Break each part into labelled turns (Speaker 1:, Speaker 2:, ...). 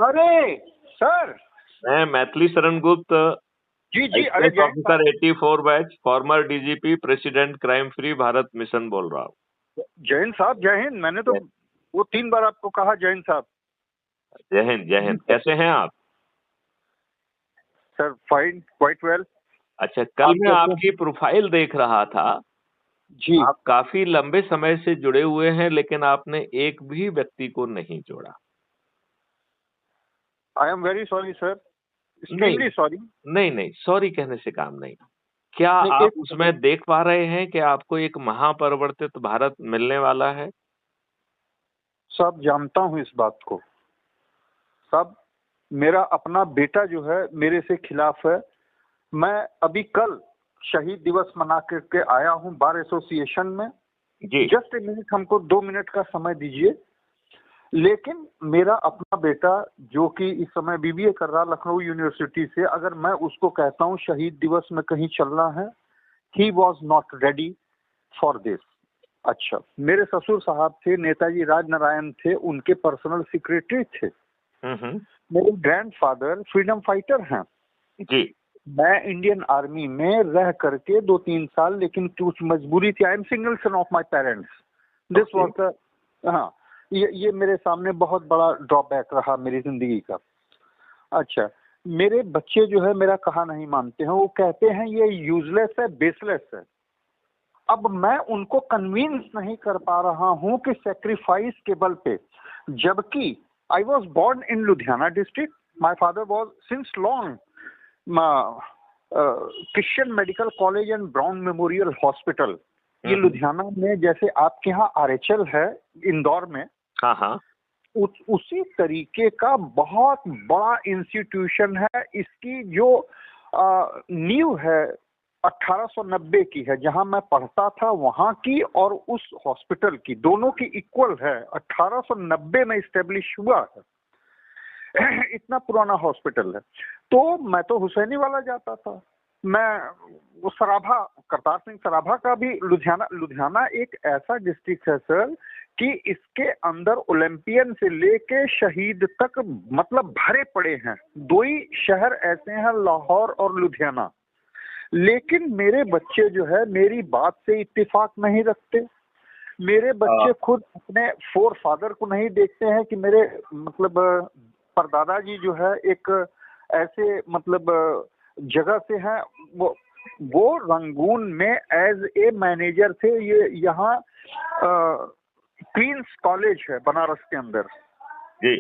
Speaker 1: अरे सर,
Speaker 2: मैं मैथिली शरण गुप्त,
Speaker 1: जी जी, अरे जय Hind
Speaker 2: officer 84 batch, farmer DGP, president crime free Bharat mission बोल रहा हूँ।
Speaker 1: जय हिंद साहब, जय हिंद। मैंने तो वो 3 बार आपको कहा जय हिंद साहब।
Speaker 2: जय हिंद, जय हिंद। कैसे हैं आप?
Speaker 1: Sir fine, quite well.
Speaker 2: अच्छा, कल मैं आपकी प्रोफाइल देख रहा था
Speaker 1: जी।
Speaker 2: आप काफी लंबे समय से जुड़े हुए हैं, लेकिन आपने एक भी व्यक्ति को नहीं जोड़ा।
Speaker 1: I am very sorry sir,
Speaker 2: नहीं
Speaker 1: एक्सट्रीमली सॉरी।
Speaker 2: नहीं नहीं, सॉरी कहने से काम नहीं। क्या
Speaker 1: नहीं,
Speaker 2: आप उसमें देख पा रहे हैं कि आपको एक महापरिवर्तित भारत मिलने वाला है?
Speaker 1: सब जानता हूँ इस बात को। सब, मेरा अपना बेटा जो है मेरे से खिलाफ है। मैं अभी कल शहीद दिवस मना करके आया हूँ बार एसोसिएशन में।
Speaker 2: जी।
Speaker 1: जस्ट ए मिनट, हमको 2 मिनट का समय दीजिए। लेकिन मेरा अपना बेटा जो कि इस समय बीबीए कर रहा लखनऊ यूनिवर्सिटी से, अगर मैं उसको कहता हूँ शहीद दिवस में कहीं चलना है, he was not ready for this. अच्छा, मेरे ससुर साहब थे, नेताजी राजनारायण थे, उनके पर्सनल सेक्रेटरी थे। मेरे ग्रैंडफादर फ्रीडम फाइटर हैं।
Speaker 2: जी।
Speaker 1: मैं इंडियन आर्मी में रह करके 2-3 साल, लेकिन कुछ मजबूरी थी। I am single son of my parents. This was the, हाँ, ये मेरे सामने बहुत बड़ा ड्रॉबैक रहा मेरी जिंदगी का। अच्छा, मेरे बच्चे जो है मेरा कहा नहीं मानते हैं, वो कहते हैं ये यूजलेस है, बेसलेस है। अब मैं उनको कन्विंस नहीं कर पा रहा हूं कि सेक्रीफाइस के बल पे, जबकि I was born in Ludhiana district, my father was since long Christian medical college and Brown memorial hospital. ये लुधियाना में जैसे आपके यहाँ आरएचएल है इंदौर में,
Speaker 2: हाँ हाँ,
Speaker 1: उसी तरीके का बहुत बड़ा इंस्टीट्यूशन है। इसकी जो नींव है 1890 की है, जहां मैं पढ़ता था वहां की और उस हॉस्पिटल की, दोनों की इक्वल है। 1890 में इस्टेब्लिश हुआ है। इतना पुराना हॉस्पिटल है। तो मैं तो हुसैनी वाला जाता था। मैं वो सराभा, करतार सिंह सराभा का भी, लुधियाना एक ऐसा डिस्ट्रिक्ट है सर कि इसके अंदर ओलंपियन से लेके शहीद तक मतलब भरे पड़े हैं। 2 ही शहर ऐसे हैं, लाहौर और लुधियाना। लेकिन मेरे बच्चे जो है मेरी बात से इत्तेफाक नहीं रखते। मेरे बच्चे खुद अपने फोर फादर को नहीं देखते हैं कि मेरे मतलब परदादा जी जो है एक ऐसे मतलब जगह से हैं। वो रंगून में एज ए मैनेजर थे। ये यहाँ क्वींस कॉलेज है बनारस के अंदर
Speaker 2: जी।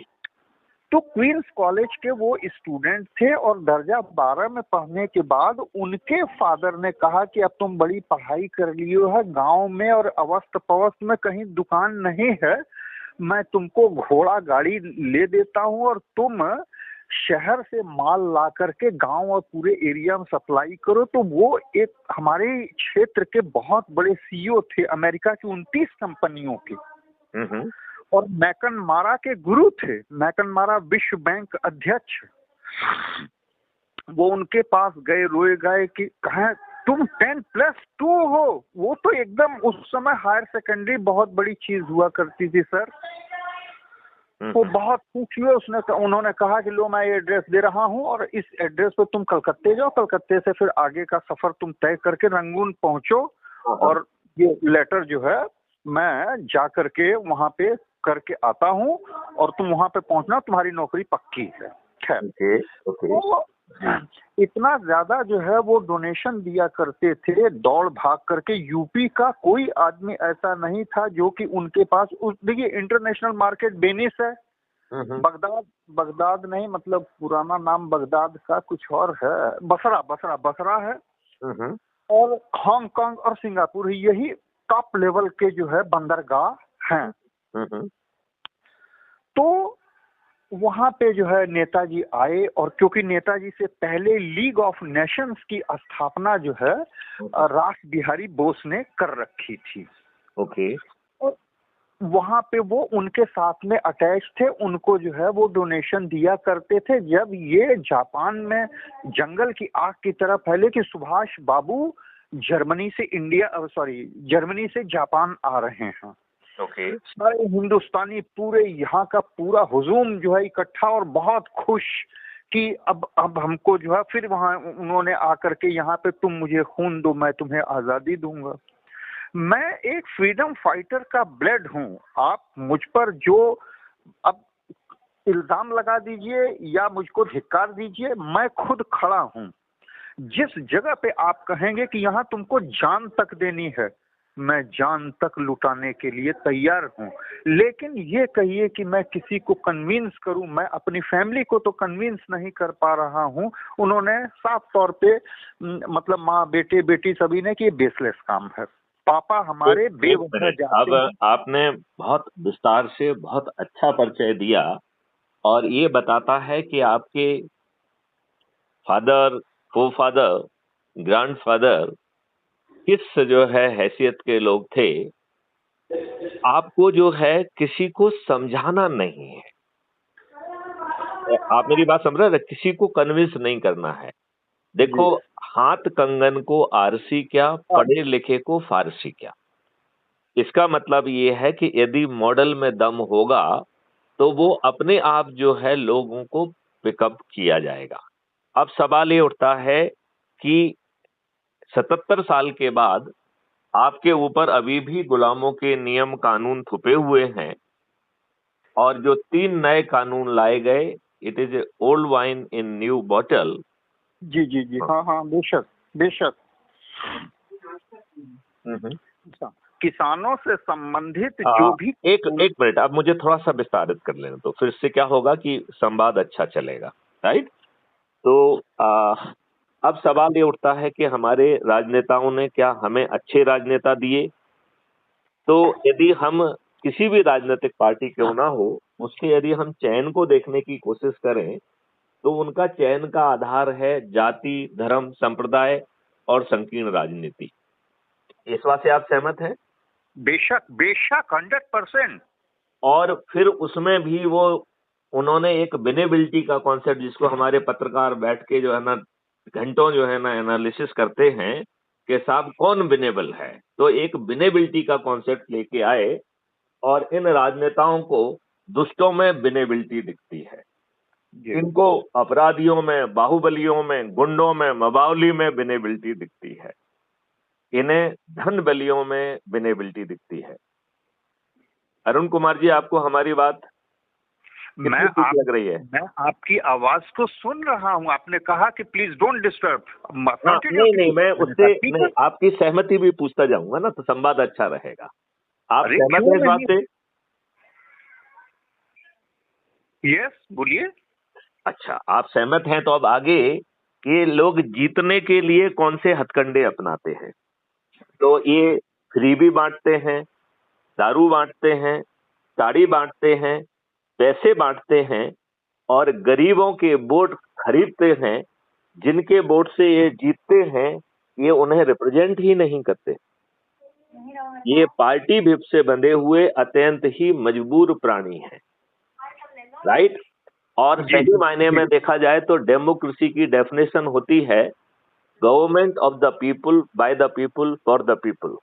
Speaker 1: तो क्वींस कॉलेज के वो स्टूडेंट थे और दर्जा 12 में पढ़ने के बाद उनके फादर ने कहा कि अब तुम बड़ी पढ़ाई कर लिए है, गांव में और अवस्थ पवस्थ में कहीं दुकान नहीं है, मैं तुमको घोड़ा गाड़ी ले देता हूं और तुम शहर से माल ला करके गांव और पूरे एरिया में सप्लाई करो। तो वो एक हमारे क्षेत्र के बहुत बड़े सीईओ थे, अमेरिका की 29 कंपनियों के, और मैकनमारा के गुरु थे। मैकनमारा विश्व बैंक अध्यक्ष। वो उनके पास गए, रोए गए कि कहा तुम 10+2 हो। वो तो एकदम उस समय हायर सेकेंडरी बहुत बड़ी चीज हुआ करती थी सर। वो बहुत खुश हुए। उन्होंने कहा कि लो मैं ये एड्रेस दे रहा हूँ और इस एड्रेस पर तुम कलकत्ते जाओ, कलकत्ते से फिर आगे का सफर तुम तय करके रंगून पहुंचो और ये लेटर जो है मैं जा करके वहां पे करके आता हूँ और तुम वहां पे पहुंचना, तुम्हारी नौकरी पक्की है। खैर, तो इतना ज्यादा जो है वो डोनेशन दिया करते थे दौड़ भाग करके। यूपी का कोई आदमी ऐसा नहीं था जो कि उनके पास, देखिए इंटरनेशनल मार्केट वेनिस है, बगदाद नहीं, मतलब पुराना नाम बगदाद का कुछ और है, बसरा है, और हांगकांग और सिंगापुर, यही टॉप लेवल के जो है बंदरगाह हैं। तो वहां पे जो है नेताजी आए, और क्योंकि नेताजी से पहले लीग ऑफ नेशंस की स्थापना जो है रास बिहारी बोस ने कर रखी थी। और वहां पे वो उनके साथ में अटैच थे, उनको जो है वो डोनेशन दिया करते थे। जब ये जापान में जंगल की आग की तरह फैले कि सुभाष बाबू जर्मनी से जापान आ रहे हैं,
Speaker 2: ओके।
Speaker 1: सारे हिंदुस्तानी पूरे यहाँ का पूरा हुजूम जो है इकट्ठा और बहुत खुश कि अब हमको जो है फिर वहाँ उन्होंने आकर के यहाँ पे तुम मुझे खून दो मैं तुम्हें आजादी दूंगा। मैं एक फ्रीडम फाइटर का ब्लड हूँ। आप मुझ पर जो अब इल्जाम लगा दीजिए या मुझको धिक्कार दीजिए, मैं खुद खड़ा हूँ। जिस जगह पे आप कहेंगे कि यहाँ तुमको जान तक देनी है, मैं जान तक लुटाने के लिए तैयार हूँ। लेकिन ये कहिए कि मैं किसी को कन्विंस करूँ, मैं अपनी फैमिली को तो कन्विंस नहीं कर पा रहा हूँ। उन्होंने साफ तौर पे मतलब माँ बेटे बेटी सभी ने कि ये बेसलेस काम है, पापा हमारे बेवजह जाते हैं।
Speaker 2: अब आपने बहुत विस्तार से बहुत अच्छा परिचय दिया और ये बताता है कि आपके फादर, फोफादर, ग्रैंडफादर किस जो है हैसियत के लोग थे। आपको जो है किसी को समझाना नहीं है, आप मेरी बात समझ रहे हैं, किसी को कन्विंस नहीं करना है। देखो, हाथ कंगन को आरसी क्या, पढ़े लिखे को फारसी क्या। इसका मतलब ये है कि यदि मॉडल में दम होगा तो वो अपने आप जो है लोगों को पिकअप किया जाएगा। अब सवाल ये उठता है कि 77 साल के बाद आपके ऊपर अभी भी गुलामों के नियम कानून थुपे हुए हैं और जो 3 नए कानून लाए गए, it is old wine in new bottle.
Speaker 1: जी जी जी, हाँ हाँ, बेशक बेशक। किसानों से संबंधित जो भी
Speaker 2: एक मिनट, अब मुझे थोड़ा सा विस्तारित कर लेना, तो फिर से क्या होगा कि संवाद अच्छा चलेगा, राइट। तो अब सवाल ये उठता है कि हमारे राजनेताओं ने क्या हमें अच्छे राजनेता दिए। तो यदि हम किसी भी राजनीतिक पार्टी क्यों ना हो, उसके यदि हम चयन को देखने की कोशिश करें तो उनका चयन का आधार है जाति, धर्म, संप्रदाय और संकीर्ण राजनीति। इस बात से आप सहमत हैं?
Speaker 1: बेशक बेशक, 100%।
Speaker 2: और फिर उसमें भी वो उन्होंने एक विनेबिलिटी का कॉन्सेप्ट, जिसको हमारे पत्रकार बैठ के जो है ना घंटों जो है ना एनालिसिस करते हैं कि साहब कौन विनेबल है, तो एक विनेबिलिटी का कॉन्सेप्ट लेके आए और इन राजनेताओं को दुष्टों में विनेबिलिटी दिखती है, इनको अपराधियों में, बाहुबलियों में, गुंडों में, मबावली में विनेबिलिटी दिखती है, इन्हें धन बलियों में विनेबिलिटी दिखती है। अरुण कुमार जी, आपको हमारी बात कितनी ठीक लग रही है?
Speaker 1: मैं आपकी आवाज को सुन रहा हूँ। आपने कहा कि प्लीज डोंट डिस्टर्ब।
Speaker 2: नहीं, मैं उससे नहीं, आपकी सहमति भी पूछता जाऊंगा ना, तो संवाद अच्छा रहेगा। आप सहमत हैं इस बात से?
Speaker 1: यस, बोलिए।
Speaker 2: अच्छा, आप सहमत हैं तो अब आगे ये लोग जीतने के लिए कौन से हथकंडे अपनाते हैं। तो ये फ्रीबी बांटते हैं, दारू बांटते हैं, साड़ी बांटते हैं, पैसे बांटते हैं और गरीबों के वोट खरीदते हैं। जिनके वोट से ये जीतते हैं, ये उन्हें रिप्रेजेंट ही नहीं करते। ये पार्टी भिप से बंधे हुए अत्यंत ही मजबूर प्राणी हैं, राइट। और सही मायने में देखा जाए तो डेमोक्रेसी की डेफिनेशन होती है government of the people, by the people, for the people.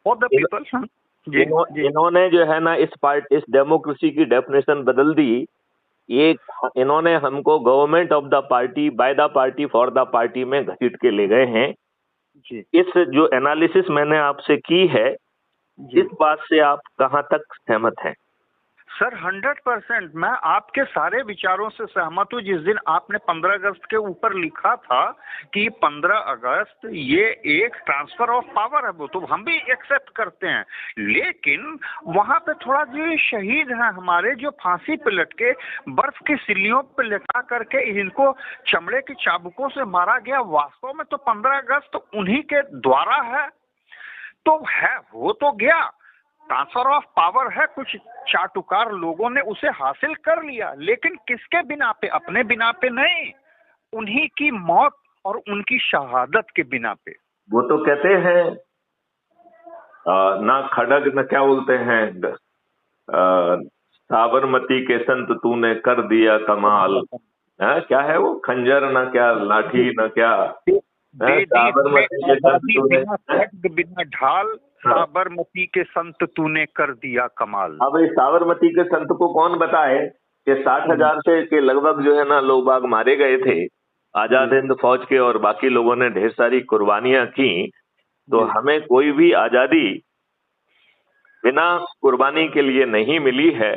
Speaker 1: For the people.
Speaker 2: इन्होंने जो है ना इस डेमोक्रेसी की डेफिनेशन बदल दी। ये इन्होंने हमको government of the party, by the party, for the party में घसीट के ले गए हैं। इस जो एनालिसिस मैंने आपसे की है, इस बात से आप कहां तक सहमत हैं?
Speaker 1: सर 100% मैं आपके सारे विचारों से सहमत हूँ। जिस दिन आपने 15 अगस्त के ऊपर लिखा था कि 15 अगस्त ये एक ट्रांसफर ऑफ पावर है, वो तो हम भी एक्सेप्ट करते हैं। लेकिन वहां पे थोड़ा जो शहीद हैं हमारे, जो फांसी पे लटके बर्फ की सिल्लियों पे लटा करके इनको चमड़े की चाबुकों से मारा गया, वास्तव में तो 15 अगस्त उन्हीं के द्वारा है। तो है, हो तो गया, ट्रांसफर ऑफ पावर है, कुछ चाटुकार लोगों ने उसे हासिल कर लिया, लेकिन किसके बिना पे? अपने बिना पे नहीं, उन्हीं की मौत और उनकी शहादत के बिना पे।
Speaker 2: वो तो कहते हैं ना खड़ग न क्या बोलते हैं, साबरमती के संत तूने कर दिया कमाल। क्या है वो, खंजर न क्या, लाठी न क्या, साबरमती के संत तूने,
Speaker 1: बिना ढाल
Speaker 2: हाँ।
Speaker 1: साबरमती के संत तूने कर दिया कमाल।
Speaker 2: अब इस साबरमती के संत को कौन बताए कि 60,000 से के लगभग जो है ना लोग बाग मारे गए थे, आजाद हिंद फौज के, और बाकी लोगों ने ढेर सारी कुर्बानियां की। तो हमें कोई भी आजादी बिना कुर्बानी के लिए नहीं मिली है,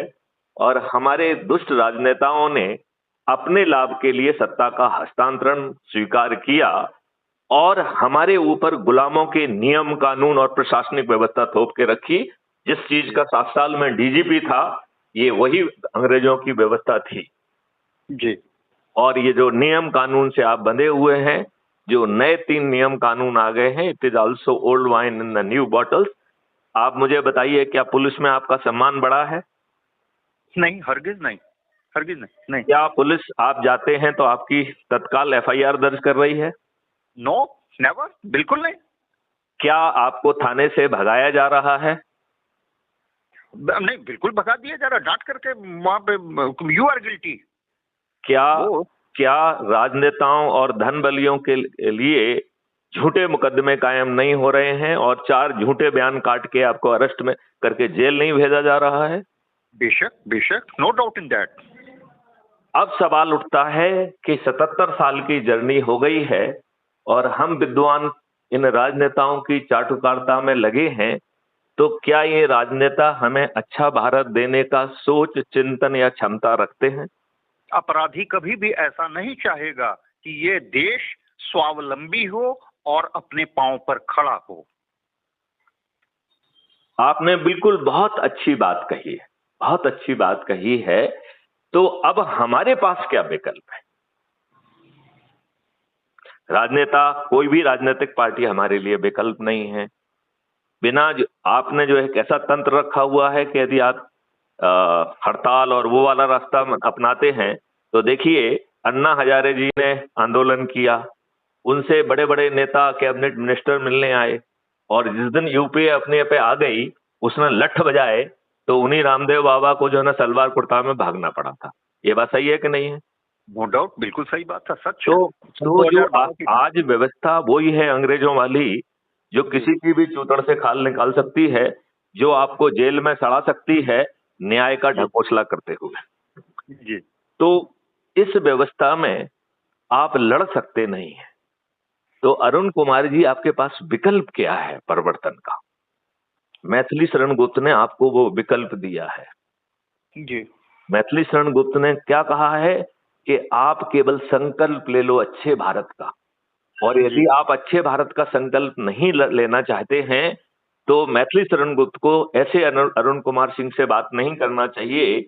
Speaker 2: और हमारे दुष्ट राजनेताओं ने अपने लाभ के लिए सत्ता का हस्तांतरण स्वीकार किया और हमारे ऊपर गुलामों के नियम कानून और प्रशासनिक व्यवस्था थोप के रखी। जिस चीज का 7 साल में डीजीपी था, ये वही अंग्रेजों की व्यवस्था थी
Speaker 1: जी।
Speaker 2: और ये जो नियम कानून से आप बंधे हुए हैं, जो नए 3 नियम कानून आ गए हैं, it is also old wine in the new bottles. आप मुझे बताइए, क्या पुलिस में आपका सम्मान बढ़ा है?
Speaker 1: नहीं, हरगिज नहीं, हरगिज नहीं, नहीं।
Speaker 2: क्या पुलिस आप जाते हैं तो आपकी तत्काल एफआईआर दर्ज कर रही है?
Speaker 1: नो, नेवर, बिल्कुल नहीं।
Speaker 2: क्या आपको थाने से भगाया जा रहा है?
Speaker 1: नहीं, बिल्कुल भगा दिया जा रहा, डांट करके वहां पे यू आर गिल्टी।
Speaker 2: क्या राजनेताओं और धन बलियों के लिए झूठे मुकदमे कायम नहीं हो रहे हैं और 4 झूठे बयान काट के आपको अरेस्ट में करके जेल नहीं भेजा जा रहा है?
Speaker 1: बेशक, बेशक, नो डाउट इन दैट।
Speaker 2: अब सवाल उठता है कि 77 साल की जर्नी हो गई है और हम विद्वान इन राजनेताओं की चाटुकारिता में लगे हैं, तो क्या ये राजनेता हमें अच्छा भारत देने का सोच, चिंतन या क्षमता रखते हैं?
Speaker 1: अपराधी कभी भी ऐसा नहीं चाहेगा कि ये देश स्वावलंबी हो और अपने पांव पर खड़ा हो।
Speaker 2: आपने बिल्कुल बहुत अच्छी बात कही है, बहुत अच्छी बात कही है। तो अब हमारे पास क्या विकल्प है? राजनेता, कोई भी राजनीतिक पार्टी हमारे लिए विकल्प नहीं है। बिना आपने जो एक ऐसा तंत्र रखा हुआ है कि यदि आप हड़ताल और वो वाला रास्ता अपनाते हैं, तो देखिए अन्ना हजारे जी ने आंदोलन किया, उनसे बड़े बड़े नेता कैबिनेट मिनिस्टर मिलने आए, और जिस दिन यूपीए अपने पे आ गई, उसने लठ बजाए, तो उन्हीं रामदेव बाबा को जो है ना सलवार कुर्ता में भागना पड़ा था। ये बात सही है कि नहीं है?
Speaker 1: नो डाउट, बिल्कुल सही बात है, सच
Speaker 2: तो जो
Speaker 1: है।
Speaker 2: आज व्यवस्था वही है अंग्रेजों वाली, जो किसी की भी चूतड़ से खाल निकाल सकती है, जो आपको जेल में सड़ा सकती है न्याय का ढकोसला करते हुए।
Speaker 1: जी।
Speaker 2: तो इस व्यवस्था में आप लड़ सकते नहीं हैं। तो अरुण कुमार जी, आपके पास विकल्प क्या है परिवर्तन का? मैथिली शरण गुप्त ने आपको वो विकल्प दिया है।
Speaker 1: जी।
Speaker 2: मैथिली शरण गुप्त ने क्या कहा है कि आप केवल संकल्प ले लो अच्छे भारत का, और यदि आप अच्छे भारत का संकल्प नहीं लेना चाहते हैं, तो मैथिली शरण गुप्त को ऐसे अरुण कुमार सिंह से बात नहीं करना चाहिए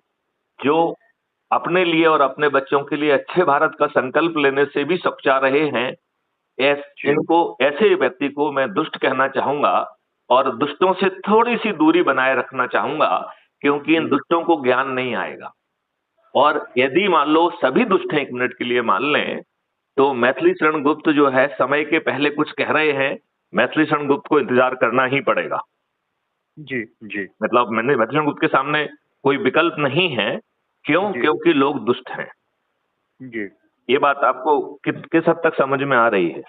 Speaker 2: जो अपने लिए और अपने बच्चों के लिए अच्छे भारत का संकल्प लेने से भी सकुचा रहे हैं। इनको, ऐसे व्यक्ति को मैं दुष्ट कहना चाहूंगा और दुष्टों से थोड़ी सी दूरी बनाए रखना चाहूंगा, क्योंकि इन दुष्टों को ज्ञान नहीं आएगा। और यदि मान लो सभी दुष्ट 1 मिनट के लिए मान लें, तो मैथिली शरण गुप्त जो है समय के पहले कुछ कह रहे हैं, मैथिली शरण गुप्त को इंतजार करना ही पड़ेगा।
Speaker 1: जी। जी।
Speaker 2: मतलब मैथिली शरण गुप्त के सामने कोई विकल्प नहीं है। क्यों? क्योंकि लोग दुष्ट हैं।
Speaker 1: जी।
Speaker 2: ये बात आपको किस हद तक समझ में आ रही है?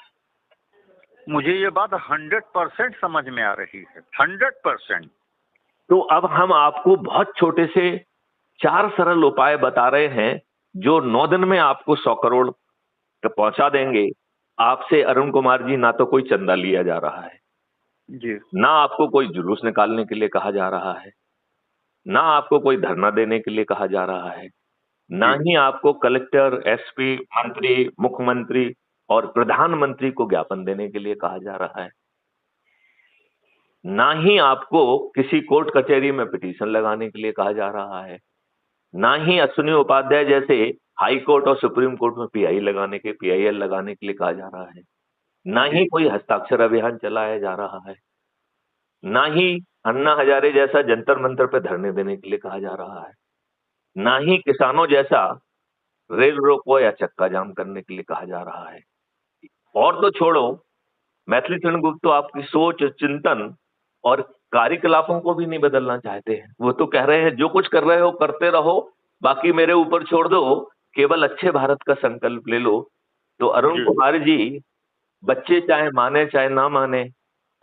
Speaker 1: मुझे ये बात 100% समझ में आ रही है, 100%।
Speaker 2: तो अब हम आपको बहुत छोटे से 4 सरल उपाय बता रहे हैं, जो 9 दिन में आपको 100 करोड़ पहुंचा देंगे। आपसे अरुण कुमार जी ना तो कोई चंदा लिया जा रहा है
Speaker 1: जी,
Speaker 2: ना आपको कोई जुलूस निकालने के लिए कहा जा रहा है, ना आपको कोई धरना देने के लिए कहा जा रहा है, ना ही आपको कलेक्टर, एसपी, मंत्री, मुख्यमंत्री और प्रधानमंत्री को ज्ञापन देने के लिए कहा जा रहा है, ना ही आपको किसी कोर्ट कचहरी में पिटीशन लगाने के लिए कहा जा रहा है, ना ही अश्विनी उपाध्याय जैसे हाई कोर्ट और सुप्रीम कोर्ट में पीआईएल लगाने के लिए कहा जा रहा है, ना ही कोई हस्ताक्षर अभियान चलाया जा रहा है, ना ही अन्ना हजारे जैसा जंतर मंतर पे धरने देने के लिए कहा जा रहा है, ना ही किसानों जैसा रेल रोको या चक्का जाम करने के लिए कहा जा रहा है। और तो छोड़ो, मैथिली शरण गुप्त तो आपकी सोच, चिंतन और कार्यकलापों को भी नहीं बदलना चाहते हैं। वो तो कह रहे हैं जो कुछ कर रहे हो करते रहो, बाकी मेरे ऊपर छोड़ दो, केवल अच्छे भारत का संकल्प ले लो। तो अरुण कुमार जी, बच्चे चाहे माने चाहे ना माने,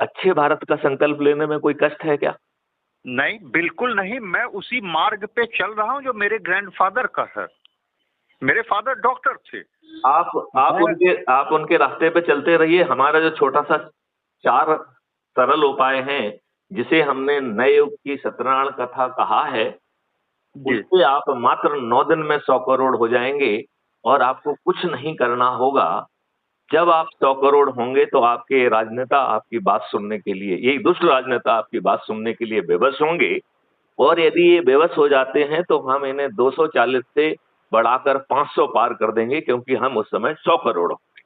Speaker 2: अच्छे भारत का संकल्प लेने में कोई कष्ट है क्या?
Speaker 1: नहीं, बिल्कुल नहीं। मैं उसी मार्ग पे चल रहा हूँ जो मेरे ग्रैंडफादर का है। मेरे फादर डॉक्टर थे।
Speaker 2: आप उनके रास्ते पे चलते रहिए। हमारा जो छोटा सा 4 सरल उपाय हैं, जिसे हमने नए युग की सत्यनारायण कथा कहा है, उससे आप मात्र 9 दिन में 100 करोड़ हो जाएंगे और आपको कुछ नहीं करना होगा। जब आप 100 करोड़ होंगे तो आपके राजनेता आपकी बात सुनने के लिए, ये दुष्ट राजनेता आपकी बात सुनने के लिए बेबस होंगे, और यदि ये बेबस हो जाते हैं तो हम इन्हें 240 से बढ़ाकर 500 पार कर देंगे, क्योंकि हम उस समय 100 करोड़ होंगे।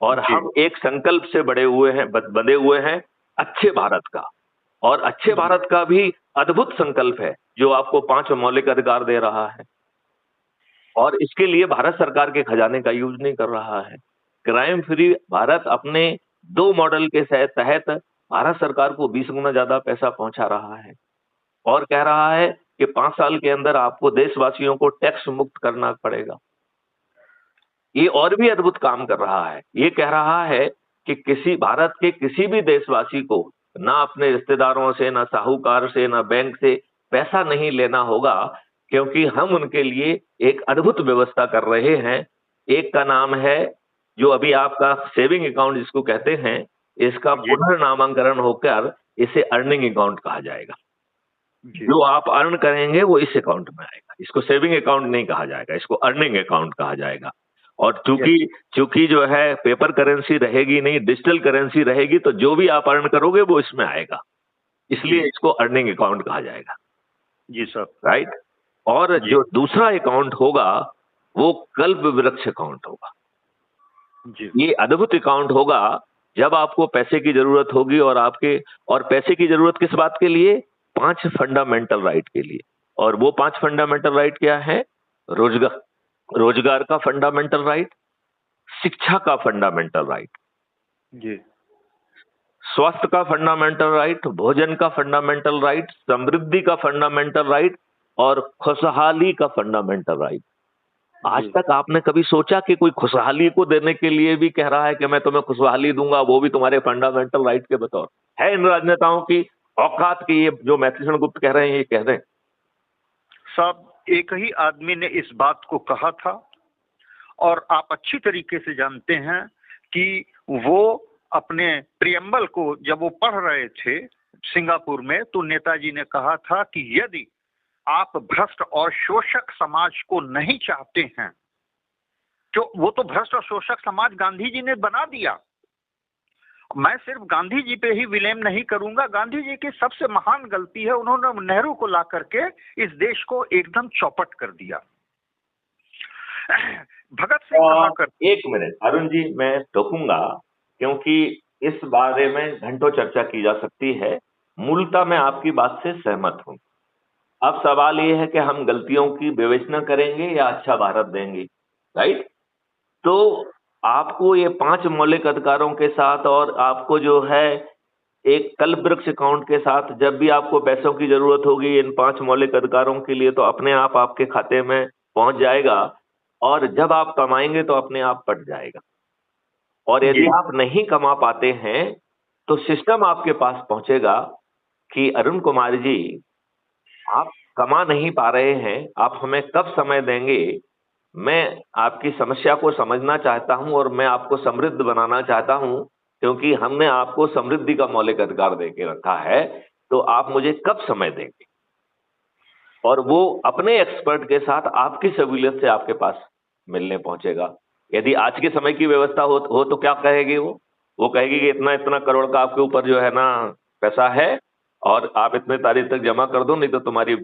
Speaker 2: और हम एक संकल्प से बंधे हुए हैं अच्छे भारत का, और अच्छे भारत का भी अद्भुत संकल्प है जो आपको 5 मौलिक अधिकार दे रहा है, और इसके लिए भारत सरकार के खजाने का यूज नहीं कर रहा है। क्राइम फ्री भारत अपने 2 मॉडल के तहत भारत सरकार को 20 गुना ज्यादा पैसा पहुंचा रहा है, और कह रहा है कि 5 साल के अंदर आपको देशवासियों को टैक्स मुक्त करना पड़ेगा। ये और भी अद्भुत काम कर रहा है। ये कह रहा है कि भारत के किसी भी देशवासी को ना अपने रिश्तेदारों से, ना साहूकार से, ना बैंक से पैसा नहीं लेना होगा, क्योंकि हम उनके लिए एक अद्भुत व्यवस्था कर रहे हैं। एक का नाम है, जो अभी आपका सेविंग अकाउंट जिसको कहते हैं, इसका पुनर्नामांकरण होकर इसे अर्निंग अकाउंट कहा जाएगा। जो आप अर्न करेंगे वो इस अकाउंट में आएगा। इसको सेविंग अकाउंट नहीं कहा जाएगा, इसको अर्निंग अकाउंट कहा जाएगा। और चूंकि जो है पेपर करेंसी रहेगी नहीं, डिजिटल करेंसी रहेगी, तो जो भी आप अर्न करोगे वो इसमें आएगा, इसलिए इसको अर्निंग अकाउंट कहा जाएगा।
Speaker 1: जी सर।
Speaker 2: राइट। और जो दूसरा अकाउंट होगा वो कल्प वृक्ष अकाउंट होगा। ये अद्भुत अकाउंट होगा जब आपको पैसे की जरूरत होगी, और पैसे की जरूरत किस बात के लिए? 5 फंडामेंटल राइट के लिए। और वो 5 फंडामेंटल राइट क्या है? रोजगार का फंडामेंटल राइट, शिक्षा का फंडामेंटल राइट, स्वास्थ्य का फंडामेंटल राइट, भोजन का फंडामेंटल राइट, समृद्धि का फंडामेंटल राइट, और खुशहाली का फंडामेंटल राइट। आज तक आपने कभी सोचा कि कोई खुशहाली को देने के लिए भी कह रहा है कि मैं तुम्हें खुशहाली दूंगा, वो भी तुम्हारे फंडामेंटल राइट के बतौर? है इन राजनेताओं की औकात की ये जो मैथिली गुप्त कह रहे हैं, ये कह रहे हैं?
Speaker 1: सब एक ही आदमी ने इस बात को कहा था, और आप अच्छी तरीके से जानते हैं कि वो अपने प्रियम्बल को जब वो पढ़ रहे थे सिंगापुर में, तो नेताजी ने कहा था कि यदि आप भ्रष्ट और शोषक समाज को नहीं चाहते हैं, तो वो तो भ्रष्ट और शोषक समाज गांधी जी ने बना दिया। मैं सिर्फ गांधी जी पे ही विलेम नहीं करूंगा। गांधी जी की सबसे महान गलती है, उन्होंने नेहरू को ला करके इस देश को एकदम चौपट कर दिया। भगत सिंह कहा कर।
Speaker 2: एक मिनट अरुण जी, मैं टोकूंगा, क्योंकि इस बारे में घंटों चर्चा की जा सकती है। मूलतः मैं आपकी बात से सहमत हूं। अब सवाल ये है कि हम गलतियों की विवेचना करेंगे या अच्छा भारत देंगे। राइट। तो आपको ये 5 मौलिक अधिकारों के साथ, और आपको जो है एक कल्प वृक्ष अकाउंट के साथ, जब भी आपको पैसों की जरूरत होगी इन 5 मौलिक अधिकारों के लिए, तो अपने आप आपके खाते में पहुंच जाएगा, और जब आप कमाएंगे तो अपने आप पट जाएगा। और यदि आप नहीं कमा पाते हैं तो सिस्टम आपके पास पहुंचेगा कि अरुण कुमार जी, आप कमा नहीं पा रहे हैं, आप हमें कब समय देंगे? मैं आपकी समस्या को समझना चाहता हूं, और मैं आपको समृद्ध बनाना चाहता हूं, क्योंकि हमने आपको समृद्धि का मौलिक अधिकार देके रखा है, तो आप मुझे कब समय देंगे? और वो अपने एक्सपर्ट के साथ आपकी सहूलियत से आपके पास मिलने पहुंचेगा। यदि आज के समय की व्यवस्था हो तो क्या कहेगी वो कहेगी कि इतना इतना करोड़ का आपके ऊपर जो है ना पैसा है, और आप इतने तारीख तक जमा कर दो, नहीं तो तुम्हारी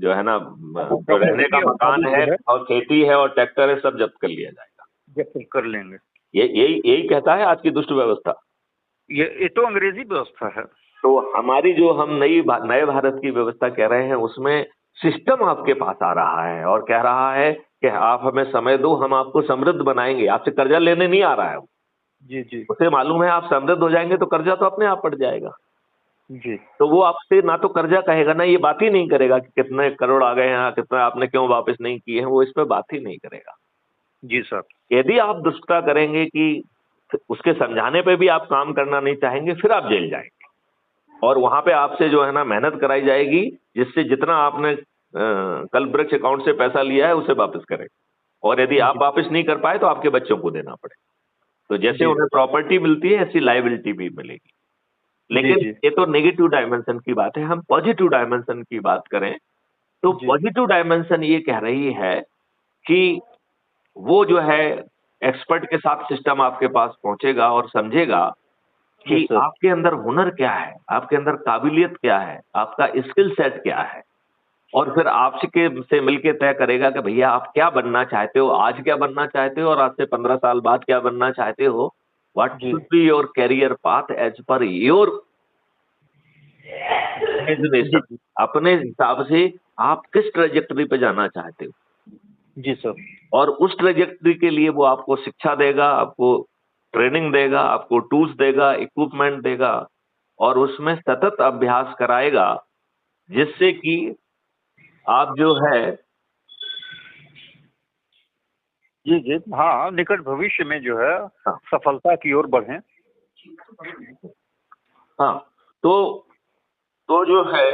Speaker 2: जो है ना जो रहने का मकान है और खेती है और ट्रैक्टर है सब जब्त कर लिया जाएगा।
Speaker 1: जब्त कर लेंगे।
Speaker 2: यही कहता है आज की दुष्ट व्यवस्था।
Speaker 1: ये तो अंग्रेजी व्यवस्था है।
Speaker 2: तो हमारी जो हम नए भारत की व्यवस्था कह रहे हैं, उसमें सिस्टम आपके पास आ रहा है और कह रहा है कि आप हमें समय दो, हम आपको समृद्ध बनाएंगे। आपसे कर्जा लेने नहीं आ रहा है।
Speaker 1: जी।
Speaker 2: उसे मालूम है आप समृद्ध हो जाएंगे तो कर्जा तो अपने आप पड़ जाएगा।
Speaker 1: जी।
Speaker 2: तो वो आपसे ना तो कर्जा कहेगा, ना ये बात ही नहीं करेगा कि कितने करोड़ आ गए हैं, कितना आपने क्यों वापस नहीं किए हैं, वो इस पे बात ही नहीं करेगा।
Speaker 1: जी सर।
Speaker 2: यदि आप दुष्टता करेंगे कि उसके समझाने पे भी आप काम करना नहीं चाहेंगे, फिर आप जेल जाएंगे और वहां पे आपसे जो है ना मेहनत कराई जाएगी, जिससे जितना आपने कल्पवृक्ष अकाउंट से पैसा लिया है उसे वापस करें, और यदि आप वापस नहीं कर पाए तो आपके बच्चों को देना पड़े। तो जैसे उन्हें प्रॉपर्टी मिलती है ऐसी लायबिलिटी भी मिलेगी। लेकिन ये तो नेगेटिव डायमेंशन की बात है। हम पॉजिटिव डायमेंशन की बात करें तो पॉजिटिव डायमेंशन ये कह रही है कि वो जो है एक्सपर्ट के साथ सिस्टम आपके पास पहुंचेगा और समझेगा कि आपके अंदर हुनर क्या है, आपके अंदर काबिलियत क्या है, आपका स्किल सेट क्या है, और फिर आपसे से मिलके तय करेगा कि भैया आप क्या बनना चाहते हो, आज क्या बनना चाहते हो और आज से 15 साल बाद क्या बनना चाहते हो। What should be your career path as per your imagination. अपने हिसाब से आप किस ट्रेजेक्टरी पे जाना चाहते हो।
Speaker 1: जी सर।
Speaker 2: और उस ट्रेजेक्टरी के लिए वो आपको शिक्षा देगा, आपको ट्रेनिंग देगा, आपको टूल्स देगा, इक्विपमेंट देगा, और उसमें सतत अभ्यास कराएगा, जिससे कि आप जो है
Speaker 1: जी हाँ, निकट भविष्य में जो है सफलता की ओर बढ़ें।
Speaker 2: हाँ, तो जो है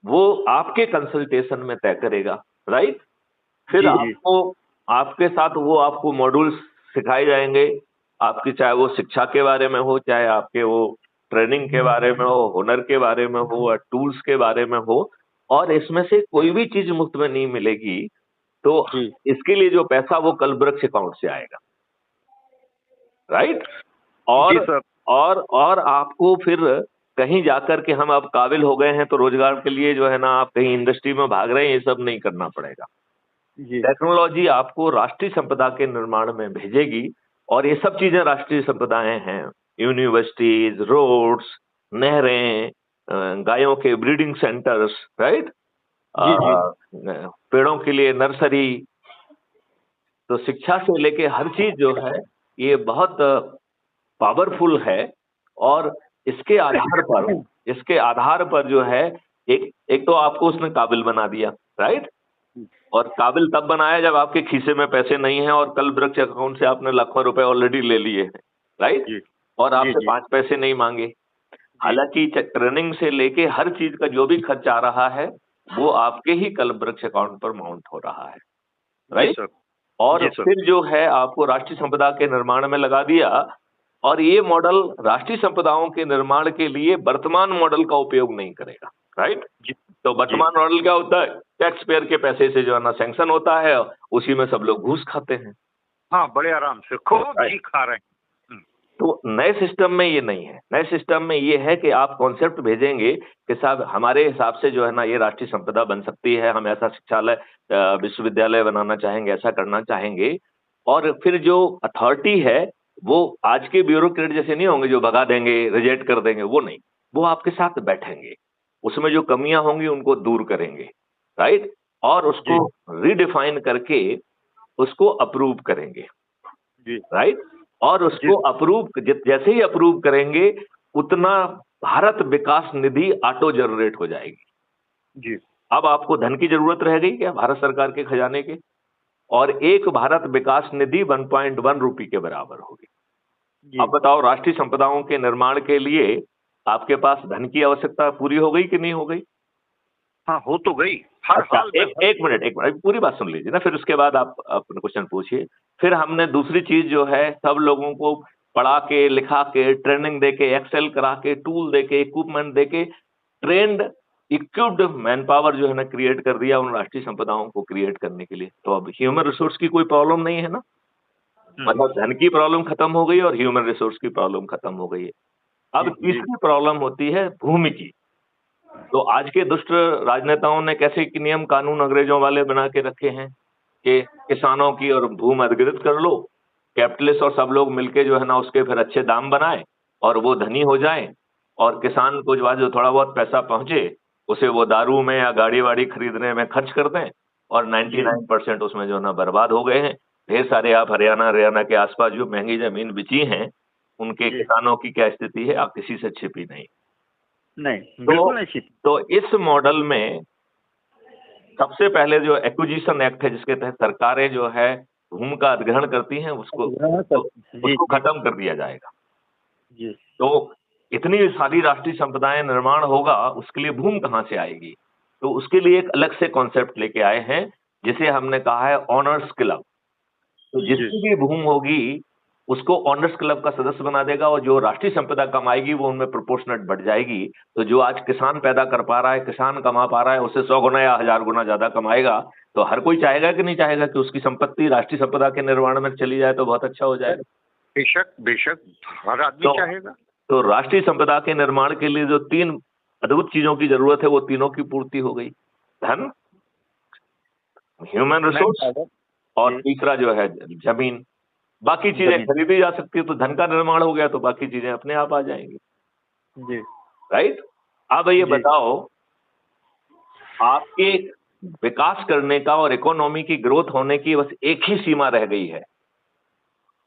Speaker 2: वो आपके कंसल्टेशन में तय करेगा, राइट। फिर आपके साथ वो आपको मॉड्यूल्स सिखाए जाएंगे, आपकी चाहे वो शिक्षा के बारे में हो, चाहे आपके वो ट्रेनिंग के बारे में हो, हुनर के बारे में हो, या टूल्स के बारे में हो, और इसमें से कोई भी चीज मुफ्त में नहीं मिलेगी। तो इसके लिए जो पैसा वो कल्पवृक्ष अकाउंट से आएगा, राइट। और आपको फिर कहीं जाकर के हम अब काबिल हो गए हैं तो रोजगार के लिए जो है ना आप कहीं इंडस्ट्री में भाग रहे हैं, ये सब नहीं करना पड़ेगा। टेक्नोलॉजी आपको राष्ट्रीय संपदा के निर्माण में भेजेगी, और ये सब चीजें राष्ट्रीय संपदाएं हैं। यूनिवर्सिटीज, रोड्स, नहरें, गायों के ब्रीडिंग सेंटर्स, राइट, पेड़ों के लिए नर्सरी। तो शिक्षा से लेके हर चीज जो है ये बहुत पावरफुल है, और इसके आधार पर जो है एक तो आपको उसने काबिल बना दिया, राइट। और काबिल तब बनाया जब आपके खीसे में पैसे नहीं है और कल्पवृक्ष अकाउंट से आपने लाखों रुपए ऑलरेडी ले लिए हैं, राइट, और आपसे 5 पैसे नहीं मांगे। हालांकि ट्रेनिंग से लेके हर चीज का जो भी खर्च आ रहा है वो आपके ही कल्पवृक्ष अकाउंट पर माउंट हो रहा है, राइट। और फिर जो है आपको राष्ट्रीय संपदा के निर्माण में लगा दिया, और ये मॉडल राष्ट्रीय संपदाओं के निर्माण के लिए वर्तमान मॉडल का उपयोग नहीं करेगा, राइट। तो वर्तमान मॉडल क्या होता है, टैक्स पेयर के पैसे से जो है ना सैंक्शन होता है, उसी में सब लोग घूस खाते हैं।
Speaker 1: हाँ, बड़े आराम से खूब जी खा रहे हैं।
Speaker 2: तो नए सिस्टम में ये नहीं है। नए सिस्टम में ये है कि आप कॉन्सेप्ट भेजेंगे कि साहब हमारे हिसाब से जो है ना ये राष्ट्रीय संपदा बन सकती है, हम ऐसा शिक्षालय विश्वविद्यालय बनाना चाहेंगे, ऐसा करना चाहेंगे। और फिर जो अथॉरिटी है वो आज के ब्यूरोक्रेट जैसे नहीं होंगे जो भगा देंगे, रिजेक्ट कर देंगे, वो नहीं। वो आपके साथ बैठेंगे, उसमें जो कमियां होंगी उनको दूर करेंगे, राइट, और उसको रीडिफाइन करके उसको अप्रूव करेंगे, राइट। और उसको अप्रूव जैसे ही अप्रूव करेंगे उतना भारत विकास निधि ऑटो जनरेट हो जाएगी। अब आपको धन की जरूरत रह गई क्या भारत सरकार के खजाने के, और एक भारत विकास निधि 1.1 रुपए के बराबर होगी। अब बताओ राष्ट्रीय संपदाओं के निर्माण के लिए आपके पास धन की आवश्यकता पूरी हो गई कि नहीं हो गई?
Speaker 1: हाँ, हो तो गई।
Speaker 2: एक मिनट पूरी बात सुन लीजिए ना, फिर उसके बाद आप अपने क्वेश्चन पूछिए। फिर हमने दूसरी चीज जो है सब लोगों को पढ़ा के, लिखा के, ट्रेनिंग दे के, एक्सेल करा के, टूल दे के, इक्विपमेंट दे के, ट्रेंड इक्विप्ड मैन पावर जो है ना क्रिएट कर दिया उन राष्ट्रीय संपदाओं को क्रिएट करने के लिए। तो अब ह्यूमन रिसोर्स की कोई प्रॉब्लम नहीं है ना, मतलब धन की प्रॉब्लम खत्म हो गई और ह्यूमन रिसोर्स की प्रॉब्लम खत्म हो गई है। अब तीसरी प्रॉब्लम होती है भूमि की। तो आज के दुष्ट राजनेताओं ने कैसे नियम कानून अंग्रेजों वाले बना के रखे हैं कि किसानों की और भूमि अधिग्रहित कर लो, कैपिटलिस्ट और सब लोग मिलके जो है ना उसके फिर अच्छे दाम बनाए और वो धनी हो जाएं, और किसान को जो थोड़ा बहुत पैसा पहुंचे उसे वो दारू में या गाड़ी वाड़ी खरीदने में खर्च कर दें, और 99% उसमें जो ना बर्बाद हो गए हैं। ढेर सारे आप हरियाणा के आसपास जो महंगी जमीन बिची हैं उनके किसानों की क्या स्थिति है आप किसी से छिपी नहीं।
Speaker 1: बिल्कुल नहीं।
Speaker 2: तो इस मॉडल में सबसे पहले जो एक्विजिशन एक्ट है जिसके तहत सरकारें जो है भूमि का अधिग्रहण करती हैं उसको उसको खत्म कर दिया जाएगा।
Speaker 1: जी।
Speaker 2: तो इतनी सारी राष्ट्रीय संपदाएं निर्माण होगा, उसके लिए भूमि कहाँ से आएगी? तो उसके लिए एक अलग से कॉन्सेप्ट लेके आए हैं, जिसे हमने कहा है ऑनर्स क्लब। तो जितनी भी भूमि होगी उसको ऑनर्स क्लब का सदस्य बना देगा, और जो राष्ट्रीय संपदा कमाएगी वो उनमें प्रोपोर्शनेट बढ़ जाएगी। तो जो आज किसान पैदा कर पा रहा है, किसान कमा पा रहा है, उससे 100 गुना या 1000 गुना ज्यादा कमाएगा। तो हर कोई चाहेगा कि नहीं चाहेगा कि उसकी संपत्ति राष्ट्रीय संपदा के निर्माण में चली जाए, तो बहुत अच्छा हो जाएगा।
Speaker 1: बेशक बेशक, हर आदमी चाहेगा।
Speaker 2: तो राष्ट्रीय संपदा के निर्माण के लिए जो 3 अद्भुत चीजों की जरूरत है, वो तीनों की पूर्ति हो गई। धन, ह्यूमन रिसोर्स, और तीसरा जो है जमीन। बाकी चीजें खरीदी जा सकती है, तो धन का निर्माण हो गया तो बाकी चीजें अपने आप आ जाएंगी।
Speaker 1: जी।
Speaker 2: राइट। अब ये बताओ, आपके विकास करने का और इकोनॉमी की ग्रोथ होने की बस एक ही सीमा रह गई है,